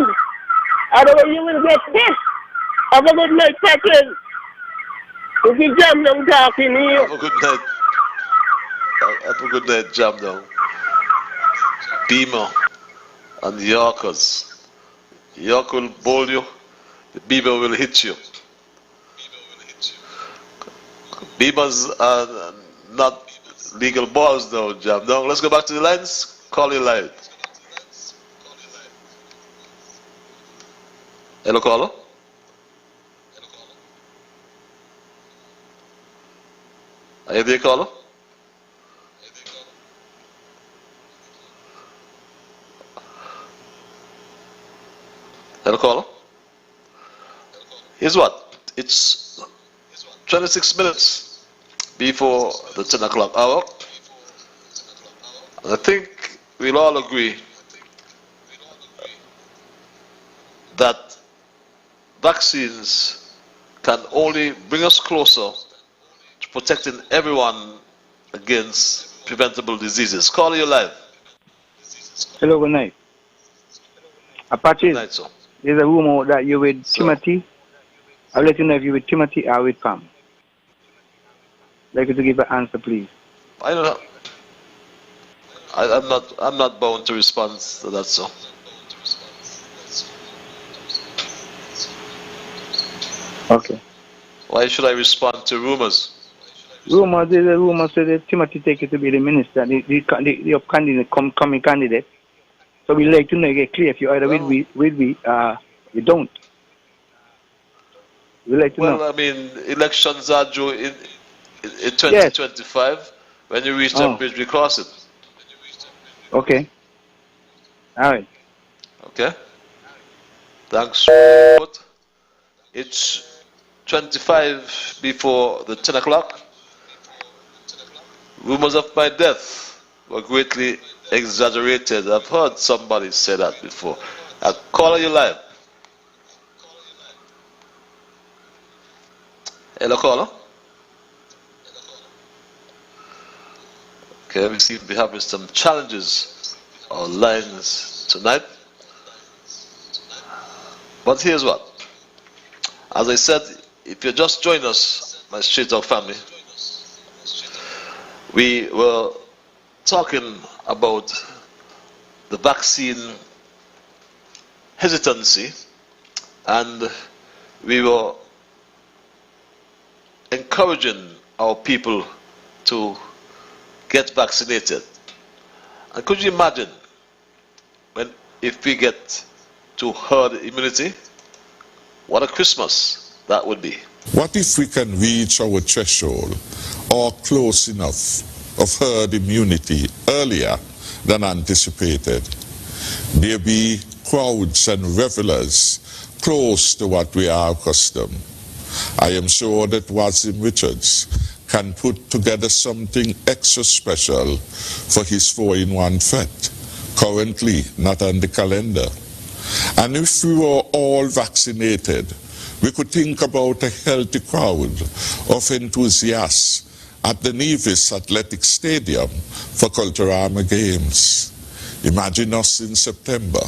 Speaker 17: Otherwise you will get hit. Have a good night, Patrick. If you jam down talking here.
Speaker 2: Have a good night. Have a good night, jam down. Beamer and Yorkers. York will bowl you. The Beamer will hit you. Beamers are not legal balls though, jam down. Let's go back to the lines. Call you live. Hello, caller. Are you there, caller? Hello, caller. Here's what? It's 26 minutes before the 10 o'clock hour. And I think we'll all agree that vaccines can only bring us closer to protecting everyone against preventable diseases. Call you live.
Speaker 13: Hello, good night. Apache,
Speaker 2: Good night, sir.
Speaker 13: There's a rumor that you're with Timothy. I'll let you know if you're with Timothy or with Pam. I'd like you to give an answer, please.
Speaker 2: I don't know. I'm not bound to respond to that, sir.
Speaker 13: Okay.
Speaker 2: Why should I respond to rumors?
Speaker 13: There's a rumor says that Timothy take it to be the minister, the upcoming coming candidate. So we'd like to know, get clear if you either will we don't. We'd like to know.
Speaker 2: Well, I mean, elections are due in 2025. Yes. When you reach that bridge, we cross it.
Speaker 13: Okay. All right.
Speaker 2: Okay. Thanks. It's 25 before the 10 o'clock. Rumors of my death were greatly exaggerated. I've heard somebody say that before. I'll call you live. Hello, caller. Okay, we seem to be having some challenges on lines tonight. But here's what. As I said, if you just joined us, my Straight Talk family, we were talking about the vaccine hesitancy, and we were encouraging our people to get vaccinated. And could you imagine if we get to herd immunity? What a Christmas that would be.
Speaker 4: What if we can reach our threshold or close enough of herd immunity earlier than anticipated? There be crowds and revelers close to what we are accustomed. I am sure that Wasim Richards can put together something extra special for his 4-in-1 fete, currently not on the calendar. And if we were all vaccinated, we could think about a healthy crowd of enthusiasts at the Nevis Athletic Stadium for Culturama Games. Imagine us in September,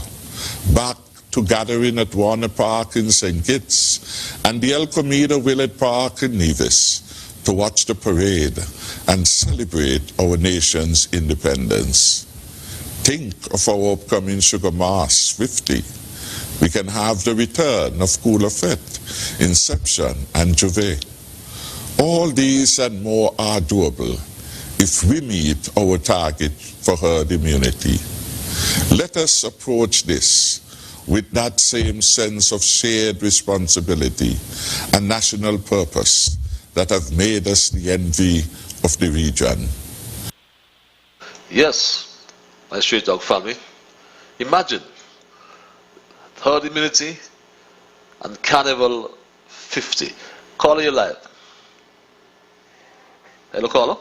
Speaker 4: back to gathering at Warner Park in St. Kitts and the El Comida Willard Park in Nevis to watch the parade and celebrate our nation's independence. Think of our upcoming Sugar Mass 50. We can have the return of Cooler Fete, Inception, and Juve. All these and more are doable if we meet our target for herd immunity. Let us approach this with that same sense of shared responsibility and national purpose that have made us the envy of the region.
Speaker 2: Yes, my Street Dog family, imagine herd immunity and Carnival 50. Caller, you live. Hello, caller.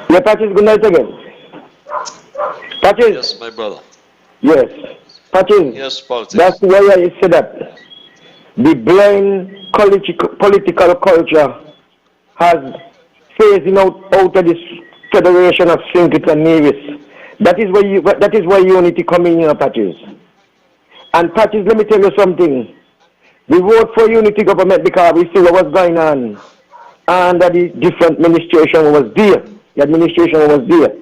Speaker 13: Yeah, Patches, good night again. Patches?
Speaker 2: Yes, my brother.
Speaker 13: Yes. Patches?
Speaker 2: Yes, politics.
Speaker 13: That's why I said that the blind political culture has phasing out of this Federation of St. Kitts and Nevis. That is where unity coming in, Patches. And Patches, let me tell you something. We vote for unity government because we see what was going on under the different administration was there. The administration was there.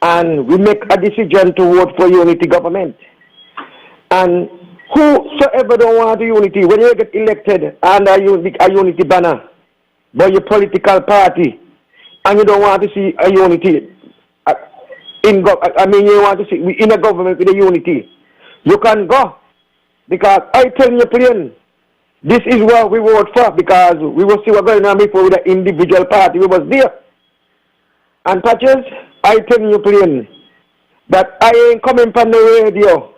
Speaker 13: And we make a decision to vote for unity government. And whosoever don't want the unity, when you get elected under a unity banner by your political party, and you don't want to see a unity, you want to see in a government with a unity, you can go. Because I tell you plain, this is what we vote for, because we will see what's going on before with the individual party. We was there. And Patches, I tell you plain, that I ain't coming from the radio,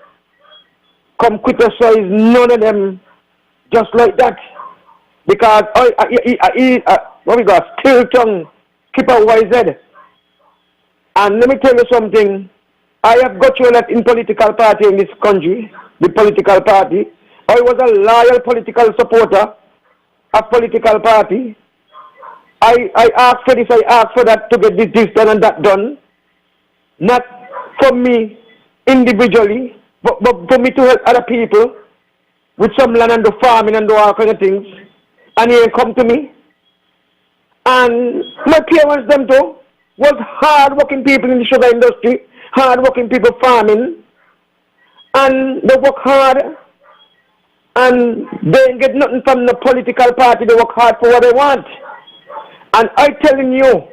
Speaker 13: come criticize none of them just like that. Because what we got, still tongue, keep a wise head. And let me tell you something, I have got you in political party in this country, the political party. I was a loyal political supporter of political party. I asked for this, I asked for that to get this done and that done. Not for me individually, but for me to help other people with some land and do farming and do all kind of things. And he ain't come to me. And my parents, them too, was hard-working people in the sugar industry, hard-working people farming, and they work hard, and they ain't get nothing from the political party. They work hard for what they want. And I'm telling you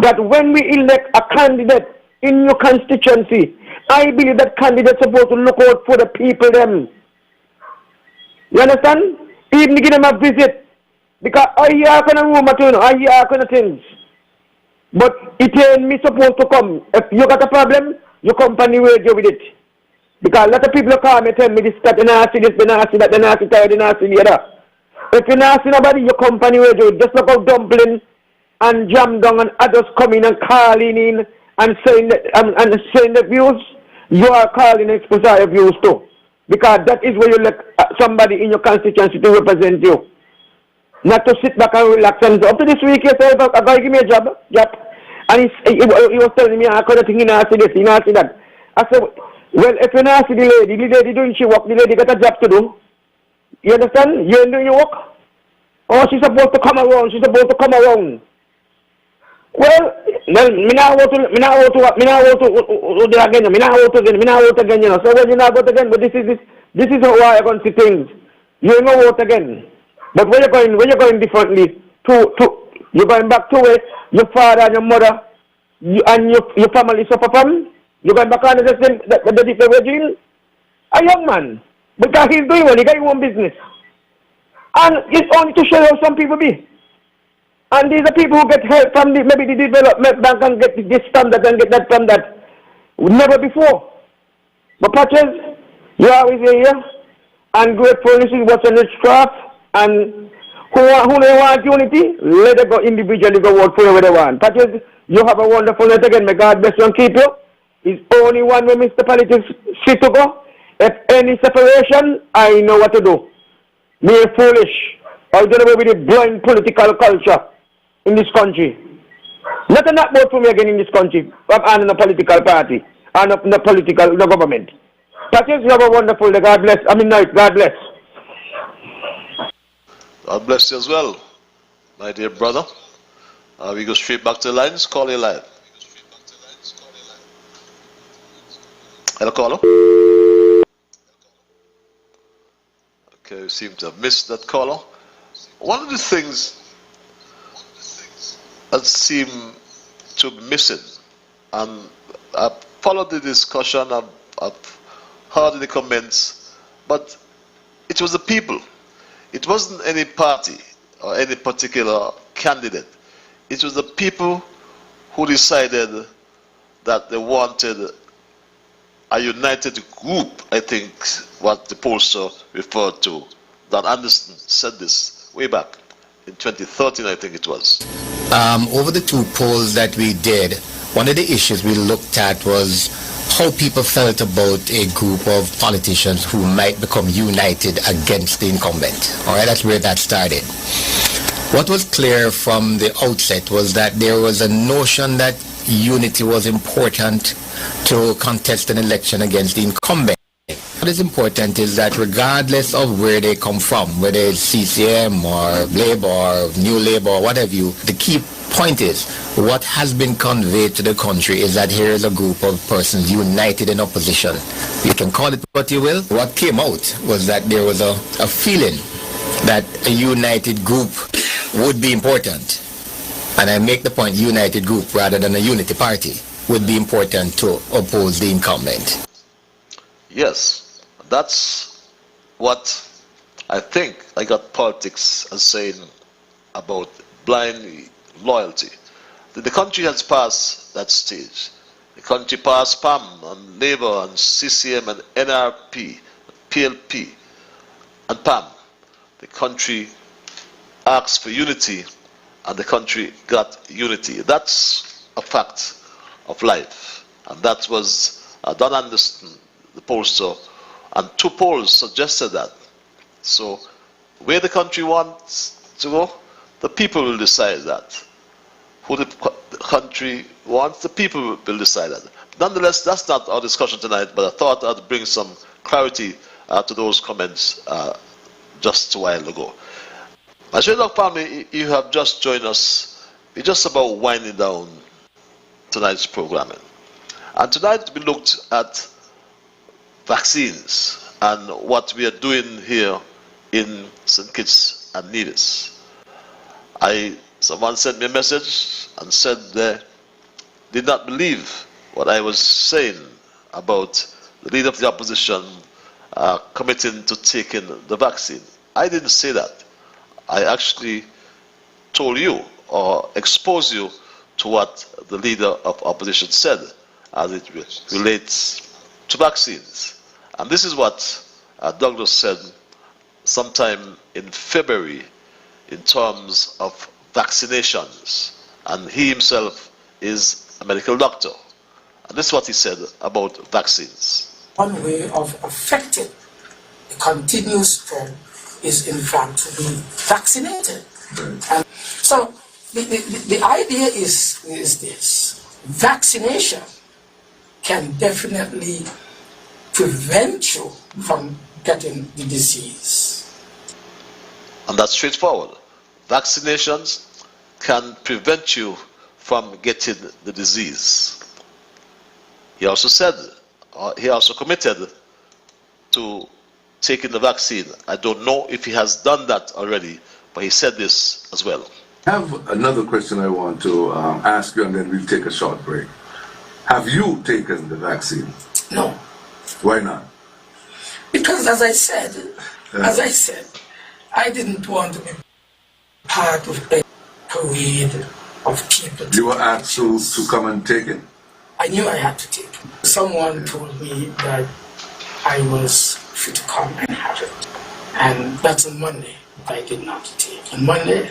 Speaker 13: that when we elect a candidate in your constituency, I believe that candidate is supposed to look out for the people them. You understand? Even give them a visit. Because I hear kind of rumor too, I hear kind of things. But it ain't me supposed to come. If you got a problem, you come on the radio with it. Because a lot of people call me and tell me this, that, they not see this, they not see that, they not see that, they not see the other. If you not see nobody, you come on the radio. Just look out Dumpling and Jam Down and others coming and calling in and saying the views. You are calling and expressing your views too. Because that is where you let somebody in your constituency to represent you. Not to sit back and relax and say, up to this week, yes, a guy give me a job. And he was telling me, I couldn't think, you not see this, you not see that. I said, well, if you not see the lady doing she work, the lady got a job to do. You understand? You ain't doing your work. Oh, she's supposed to come around, she's supposed to come around. Well, me not vote again, you know. So when you not vote again, but this is how I going to see things. You ain't going to vote again. But when you're going differently, you're going back to where your father and your mother and your family suffer from. You're going back on the different regime. A young man, because he's doing well, he got his own business. And it's only to show how some people be. And these are people who get help from maybe the development bank and get this standard and get that standard. Never before. But Patches, you're always here. And gratefulness is what's in its craft. And who they want unity, let them go individually go work for whatever they want. Patches, you have a wonderful night again. May God bless you and keep you. It's only one way Mr. Politics fit to go. If any separation, I know what to do. Me foolish. I don't know with the blind political culture in this country. Nothing that vote for me again in this country. I'm in a political party. I'm in a political government. Patches, you have a wonderful day. God bless. Night. God bless.
Speaker 2: God bless you as well, my dear brother. We go straight back to the lines. Call you live. Hello, caller. Okay, we seem to have missed that caller. One of the things that seem to be missing, and I've followed the discussion, I've heard the comments, but it was the people. It wasn't any party or any particular candidate. It was the people who decided that they wanted a united group, I think what the pollster referred to. Don Anderson said this way back in 2013, I think it was.
Speaker 18: Over the two polls that we did, one of the issues we looked at was how people felt about a group of politicians who might become united against the incumbent. All right, that's where that started. What was clear from the outset was that there was a notion that unity was important to contest an election against the incumbent. What is important is that regardless of where they come from, whether it's CCM or Labour or New Labour or whatever the key point is, what has been conveyed to the country is that here is a group of persons united in opposition. You can call it what you will. What came out was that there was a feeling that a united group would be important. And I make the point, united group rather than a unity party would be important to oppose the incumbent.
Speaker 2: Yes, that's what I think I got politics as saying about blind loyalty. The country has passed that stage. The country passed PAM and Labour and CCM and NRP, PLP and PAM. The country asked for unity and the country got unity. That's a fact of life. And that was Don Anderson, the pollster, and two polls suggested that. So where the country wants to go, the people will decide that. Who the country wants, the people will decide that. Nonetheless, that's not our discussion tonight, but I thought I'd bring some clarity to those comments just a while ago. My Shredlock family, you have just joined us. We're just about winding down tonight's programming. And tonight we looked at vaccines and what we are doing here in St. Kitts and Nevis. Someone sent me a message and said they did not believe what I was saying about the leader of the opposition committing to taking the vaccine. I didn't say that. I actually told you or exposed you to what the leader of opposition said as it relates to vaccines. And this is what Douglas said sometime in February in terms of vaccinations. And he himself is a medical doctor. And this is what he said about vaccines.
Speaker 8: One way of affecting the continuous spread is in fact to be vaccinated. And so the idea is this: vaccination can definitely prevent you from getting the disease.
Speaker 2: And that's straightforward. Vaccinations can prevent you from getting the disease. He also said, he also committed to taking the vaccine. I don't know if he has done that already, but he said this as well.
Speaker 9: I have another question I want to ask you, and then we'll take a short break. Have you taken the vaccine?
Speaker 8: No.
Speaker 9: Why not?
Speaker 8: Because as I said, I didn't want to be part of a parade of people.
Speaker 9: You were asked to come and take it?
Speaker 8: I knew I had to take it. Someone told me that I was fit to come and have it. And that's on Monday I did not take. On Monday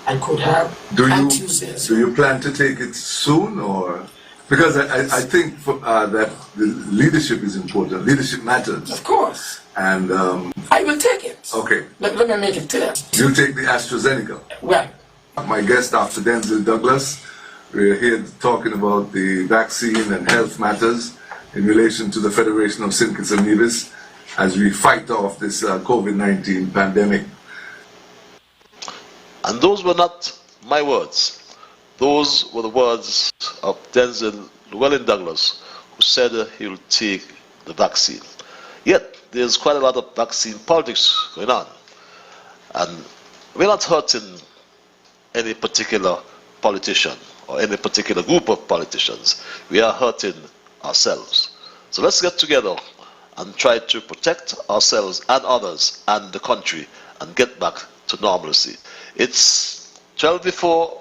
Speaker 8: I could have, and Tuesday.
Speaker 9: Do you plan to take it soon, or? Because I think that the leadership is important. Leadership matters.
Speaker 8: Of course.
Speaker 9: And
Speaker 8: I will take it.
Speaker 9: Okay.
Speaker 8: Let me make it clear.
Speaker 9: You take the AstraZeneca.
Speaker 8: Well.
Speaker 9: My guest, Dr. Denzel Douglas. We're here talking about the vaccine and health matters in relation to the Federation of St. Kitts and Nevis as we fight off this COVID-19 pandemic.
Speaker 2: And those were not my words. Those were the words of Denzel Llewellyn Douglas, who said he will take the vaccine. Yet, there's quite a lot of vaccine politics going on. And we're not hurting any particular politician or any particular group of politicians. We are hurting ourselves. So let's get together and try to protect ourselves and others and the country and get back to normalcy. It's 12 before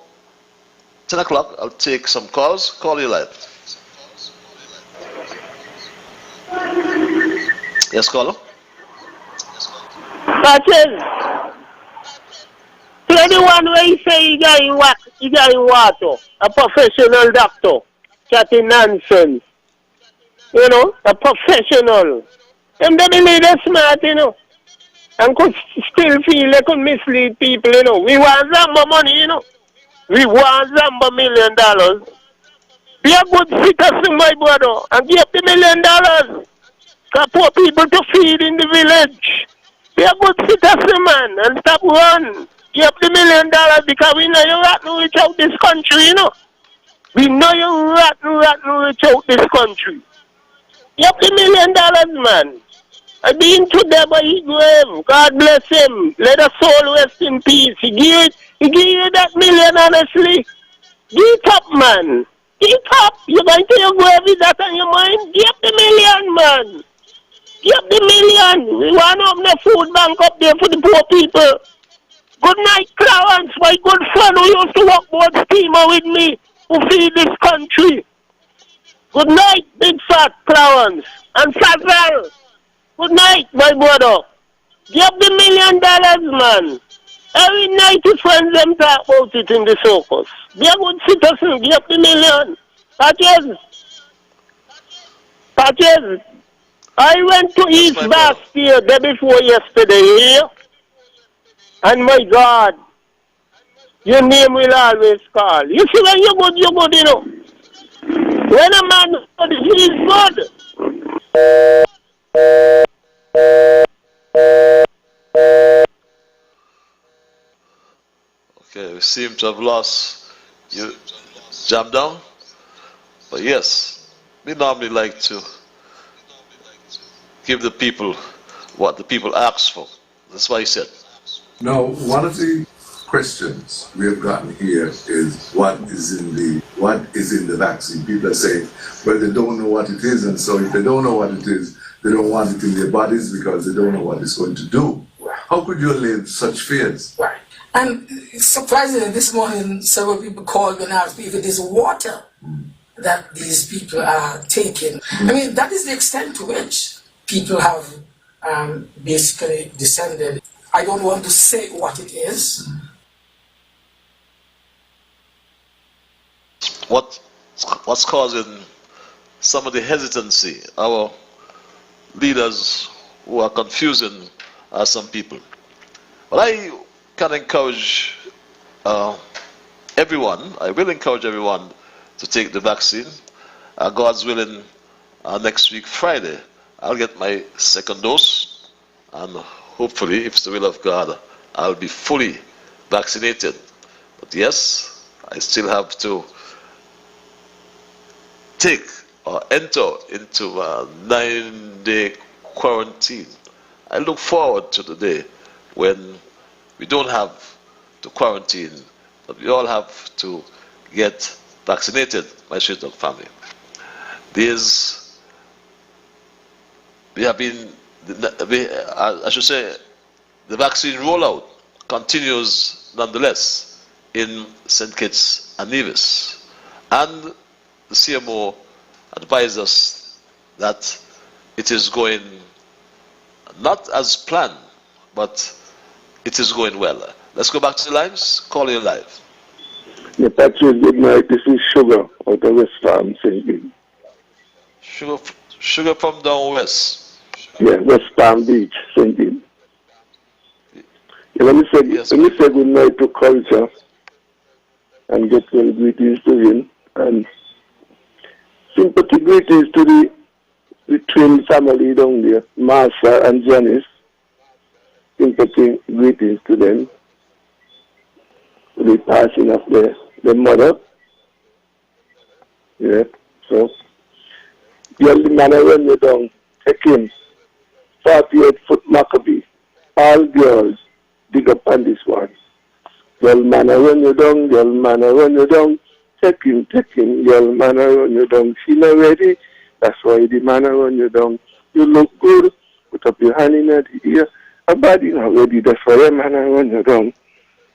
Speaker 2: 10 o'clock. I'll take some calls. Call you live. Yes, caller?
Speaker 17: Patches. To anyone where you say you got in water, a professional doctor, chatting nonsense. You know, a professional. Them they believe they're smart, you know. And could still feel they could mislead people, you know. We want Zamba money, you know. We want Zamba $1 million. Be a good citizen, my brother, and give the $1 million. Because poor people to feed in the village. Be a good citizen, man, and stop run. Give the $1 million because we know you're rotten rich out this country, you know. We know you're rotten rich out this country. Give the $1 million, man. I've been to them by his grave. God bless him. Let the soul rest in peace. He give you that $1 million, honestly. Give it up, man. Give it up. You're going to your grave with that on your mind. Give the $1 million, man. Give the $1 million. We want to open a food bank up there for the poor people. Good night, Clarence, my good friend who used to work board steamer with me, who feed this country. Good night, big fat Clarence. And Fazal. Good night, my brother. Give the $1 million, man. Every night his friends them talk about it in the circus. Be a good citizen, give the $1 million. Patches. I went to East Bastille day before yesterday, here. And my God, your name will always call. You see when you're good, you know. When a man is good, he is good.
Speaker 2: Okay, we seem to have lost you. Jam down? But yes, we normally like to give the people what the people ask for. That's why he said.
Speaker 9: Now, one of the questions we have gotten here is what is in the vaccine. People are saying, well, they don't know what it is, and so if they don't know what it is, they don't want it in their bodies because they don't know what it's going to do. How could you allay such fears?
Speaker 8: Right. And surprisingly, this morning, several people called me and asked me if it is water that these people are taking. I mean, that is the extent to which people have basically descended. I don't want to say what it is.
Speaker 2: What's causing some of the hesitancy? Our leaders who are confusing some people. But I can encourage everyone, I will encourage everyone to take the vaccine. God's willing, next week, Friday, I'll get my second dose, and hopefully, if it's the will of God, I'll be fully vaccinated. But yes, I still have to take or enter into a 9-day quarantine. I look forward to the day when we don't have to quarantine, but we all have to get vaccinated, my Street Dog family. I should say, the vaccine rollout continues nonetheless in St. Kitts and Nevis. And the CMO advised us that it is going not as planned, but it is going well. Let's go back to the lines. Call you live.
Speaker 19: Yeah, Patrick, good night. This is Sugar out of West Farm, St. Kitts.
Speaker 2: Sugar from down west.
Speaker 19: Yeah, West Palm Beach, St. Kitts. Yeah, let me say good night to Culture and get well greetings to him. And sympathy greetings to the twin family down there, Marsha and Janice. Sympathy greetings to them. The passing of the mother. Yeah, so girl, the man I run you down, take him. 48-foot Maccabee. All girls dig up on this one. Girl, man I run you down, girl, man I run you down. Take him, girl, man I run you down. She not ready, that's why the man I run you down. You look good, put up your hand in the ear. A body not ready, that's why the man I run you down.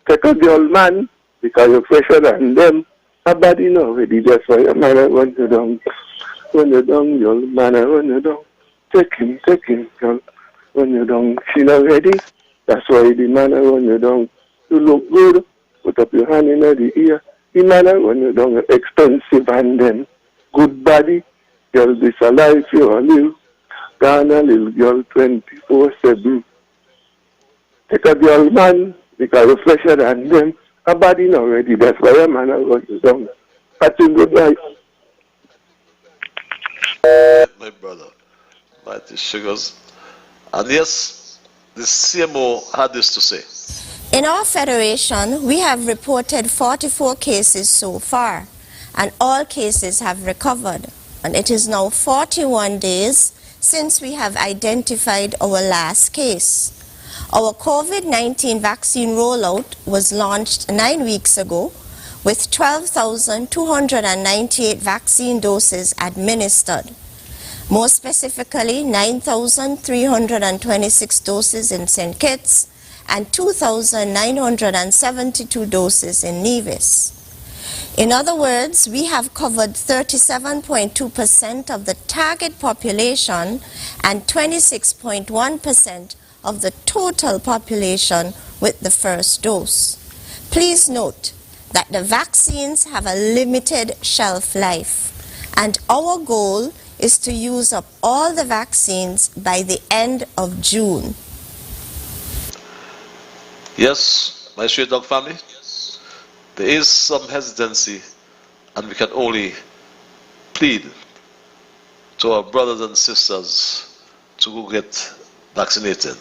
Speaker 19: Take a girl, man, because you're fresher than them. A body not ready, that's why the man I run you down. Run you down, girl, man I run you down. Take him, girl, run you down. She not ready, that's why the man I run you down. You look good, put up your hand in the ear. The man I run you down, expensive and then good body. Girl, this a life you a live. Gone a little girl 24/7. Take a girl, man, because you're fresher than them. A body not ready, that's why a man I run you down. That's a good life.
Speaker 2: My brother, Mighty Sugars. And yes, the CMO had this to say.
Speaker 10: In our federation, we have reported 44 cases so far, and all cases have recovered. And it is now 41 days since we have identified our last case. Our COVID-19 vaccine rollout was launched 9 weeks ago with 12,298 vaccine doses administered. More specifically, 9,326 doses in St. Kitts and 2,972 doses in Nevis. In other words, we have covered 37.2% of the target population and 26.1% of the total population with the first dose. Please note that the vaccines have a limited shelf life, and our goal is to use up all the vaccines by the end of June.
Speaker 2: Yes, my Street Dog family, there is some hesitancy, and we can only plead to our brothers and sisters to go get vaccinated.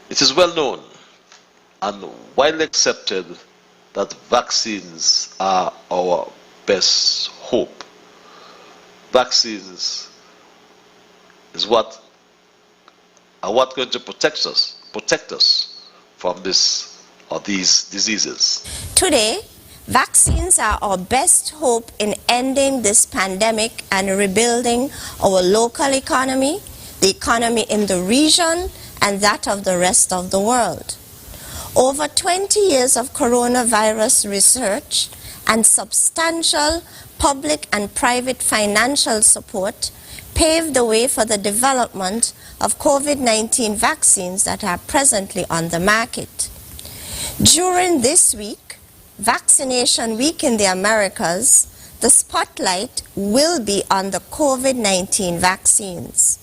Speaker 2: It is well known and widely accepted that vaccines are our best hope. Vaccines is what going to protect us from this or these diseases.
Speaker 10: Today, vaccines are our best hope in ending this pandemic and rebuilding our local economy, the economy in the region, and that of the rest of the world. Over 20 years of coronavirus research and substantial public and private financial support paved the way for the development of COVID-19 vaccines that are presently on the market. During this week, Vaccination Week in the Americas, the spotlight will be on the COVID-19 vaccines.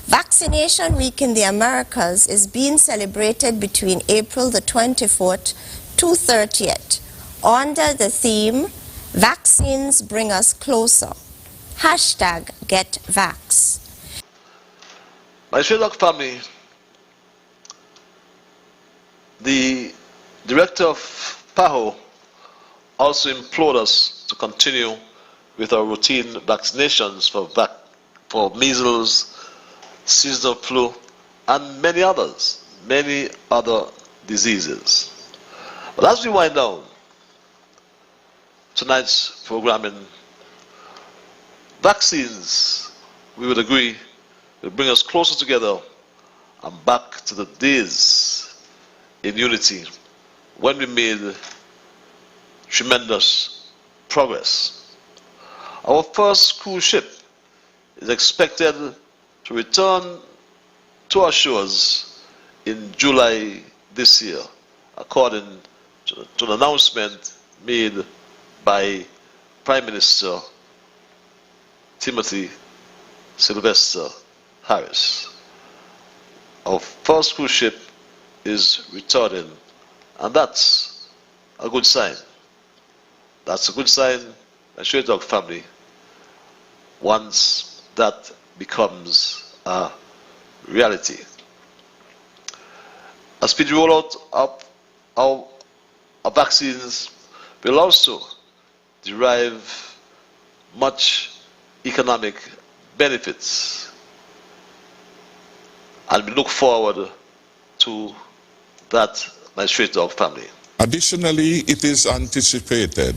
Speaker 10: Vaccination Week in the Americas is being celebrated between April the 24th to 30th under the theme, Vaccines Bring Us Closer. #GetVax.
Speaker 2: My Sherlock family, the director of PAHO also implored us to continue with our routine vaccinations for measles, seasonal flu, and many other diseases. But as we wind down tonight's programming, vaccines, we would agree, will bring us closer together and back to the days in unity when we made tremendous progress. Our first cruise ship is expected to return to our shores in July this year, according to an announcement made by Prime Minister Timothy Sylvester Harris. Our first cruise ship is returning, and that's a good sign. That's a good sign, my Straight Dog family, once that becomes a reality. As we roll out of our vaccines, will also derive much economic benefits, and we look forward to that, my Straight Dog family.
Speaker 4: Additionally, it is anticipated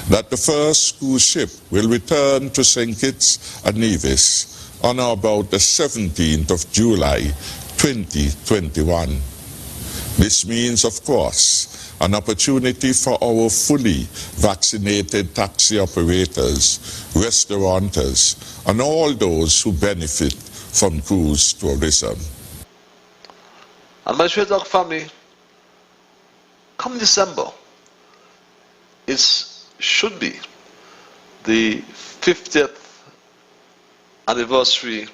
Speaker 4: that the first cruise ship will return to St. Kitts and Nevis on or about the 17th of July 2021. This means, of course, an opportunity for our fully vaccinated taxi operators, restaurateurs, and all those who benefit from cruise tourism.
Speaker 2: And my Straight Dog family, come December, it should be the 50th anniversary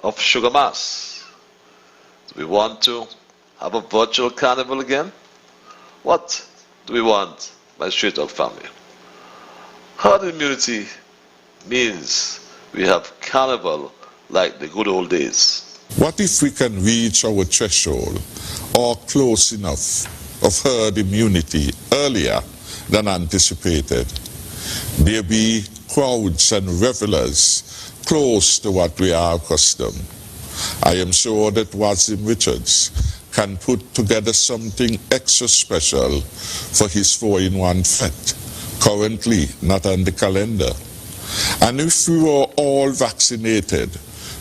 Speaker 2: of Sugar Mass. Do we want to have a virtual carnival again? What do we want, my Straight Dog family? Herd immunity means we have carnival like the good old days.
Speaker 4: What if we can reach our threshold or close enough of herd immunity earlier than anticipated? There be crowds and revelers close to what we are accustomed. I am sure that Wasim Richards can put together something extra special for his 4-in-1 fete, currently not on the calendar. And if we were all vaccinated,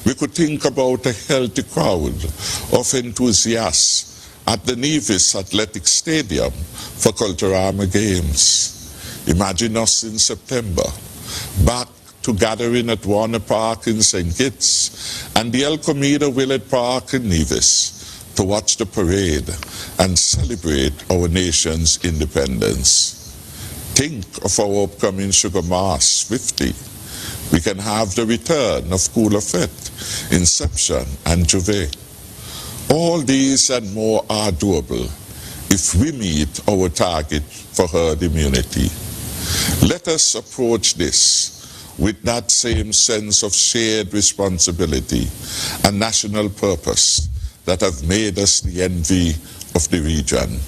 Speaker 4: we could think about a healthy crowd of enthusiasts at the Nevis Athletic Stadium for Culturama Games. Imagine us in September, back to gathering at Warner Park in St. Kitts and the El Comida Willard Park in Nevis to watch the parade and celebrate our nation's independence. Think of our upcoming Sugar Mass 50. We can have the return of Cooler Fete, Inception, and Juve. All these and more are doable if we meet our target for herd immunity. Let us approach this with that same sense of shared responsibility and national purpose that have made us the envy of the region.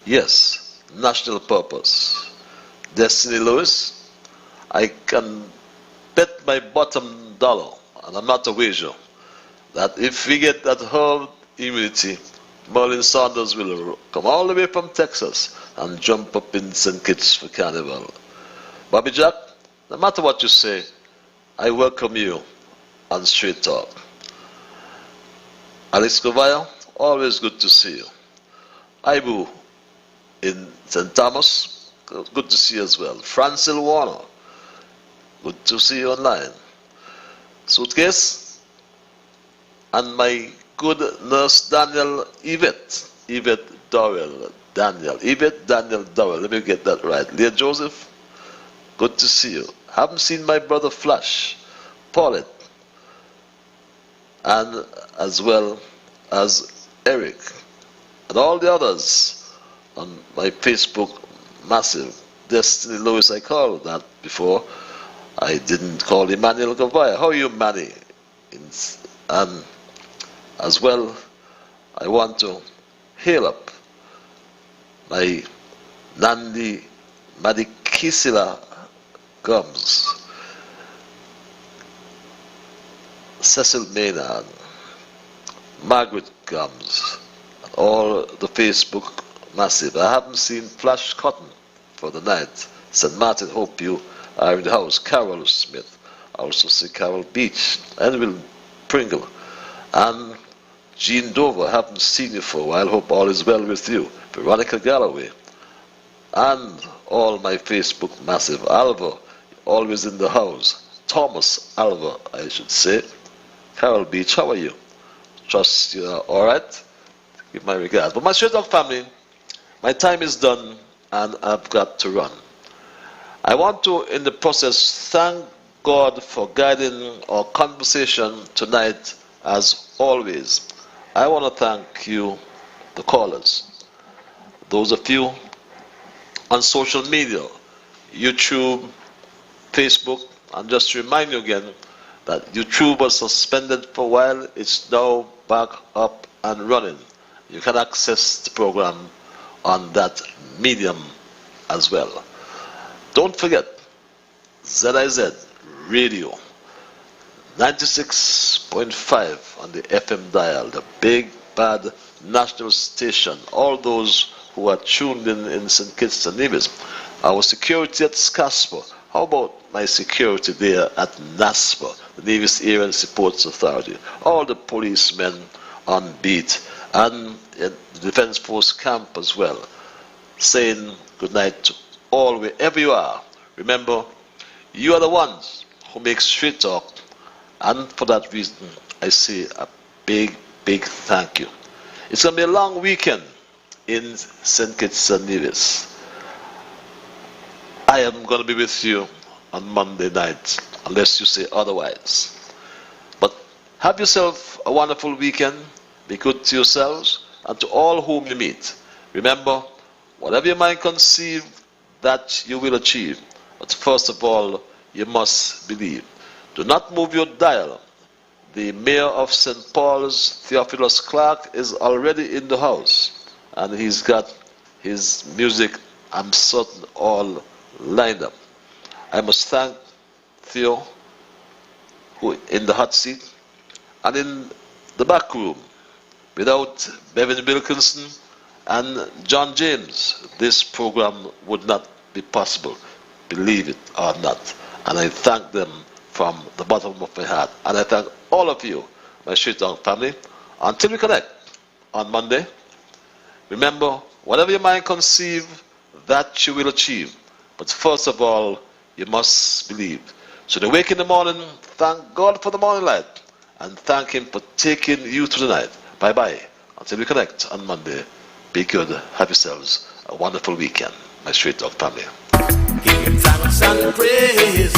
Speaker 2: Yes, national purpose. Destiny Lewis, I can bet my bottom dollar, and I'm not a wager, that if we get that herd immunity, Merlin Saunders will come all the way from Texas and jump up in St. Kitts for Carnival. Bobby Jack, no matter what you say, I welcome you on Straight Talk. Alex Kovaya, always good to see you. Ibu in St. Thomas, good to see you as well. Francil Warner, good to see you online. Suitcase, and my good nurse Daniel Yvette Daniel Dowell, let me get that right. Leah Joseph, good to see you. Haven't seen my brother Flash, Paulette, and as well as Eric, and all the others on my Facebook, massive. Destiny Lewis, I called that before. I didn't call Emmanuel Gavaya. How are you, Manny? And as well, I want to hail up my Nandi Madikisila Gums, Cecil Maynard, Margaret comes, and all the Facebook massive. I haven't seen Flash Cotton for the night. St. Martin, hope you are in the house. Carol Smith. I also see Carol Beach, Edwin Pringle, and Jean Dover. I haven't seen you for a while. Hope all is well with you. Veronica Galloway, and all my Facebook massive. Alva, always in the house. Thomas Alva, I should say. Carol Beach, how are you? Trust you are all right. Give my regards. But my Straight Talk family, my time is done and I've got to run. I want to, in the process, thank God for guiding our conversation tonight as always. I want to thank you, the callers, those of you on social media, YouTube, Facebook, and just to remind you again that YouTube was suspended for a while. It's now back up and running. You can access the program on that medium as well. Don't forget, ZIZ Radio, 96.5 on the FM dial, the big bad national station. All those who are tuned in St. Kitts and Nevis. Our security at Scasper. How about my security there at NASPA, the Nevis Area Supports Authority? All the policemen on beat, and the Defense Force camp as well, saying good night to all wherever you are. Remember, you are the ones who make Straight Talk, and for that reason, I say a big, big thank you. It's going to be a long weekend in St. Kitts and Nevis. I am going to be with you on Monday night, unless you say otherwise. But have yourself a wonderful weekend. Be good to yourselves and to all whom you meet. Remember, whatever your mind conceive, that you will achieve. But first of all, you must believe. Do not move your dial. The mayor of St. Paul's, Theophilus Clark, is already in the house. And he's got his music, I'm certain, all lined up. I must thank Theo, who in the hot seat, and in the back room. Without Bevan Wilkinson and John James, this program would not be possible, believe it or not. And I thank them from the bottom of my heart. And I thank all of you, my Straight Talk family. Until we connect on Monday, remember, whatever your mind conceive, that you will achieve. But first of all, you must believe. So to wake in the morning, thank God for the morning light, and thank Him for taking you through the night. Bye-bye. Until we connect on Monday, be good. Have yourselves a wonderful weekend, my Straight Talk family.
Speaker 1: Give Him thanks and praises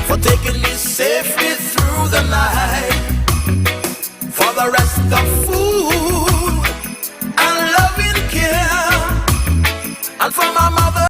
Speaker 1: for taking me safely through the night. For the rest of food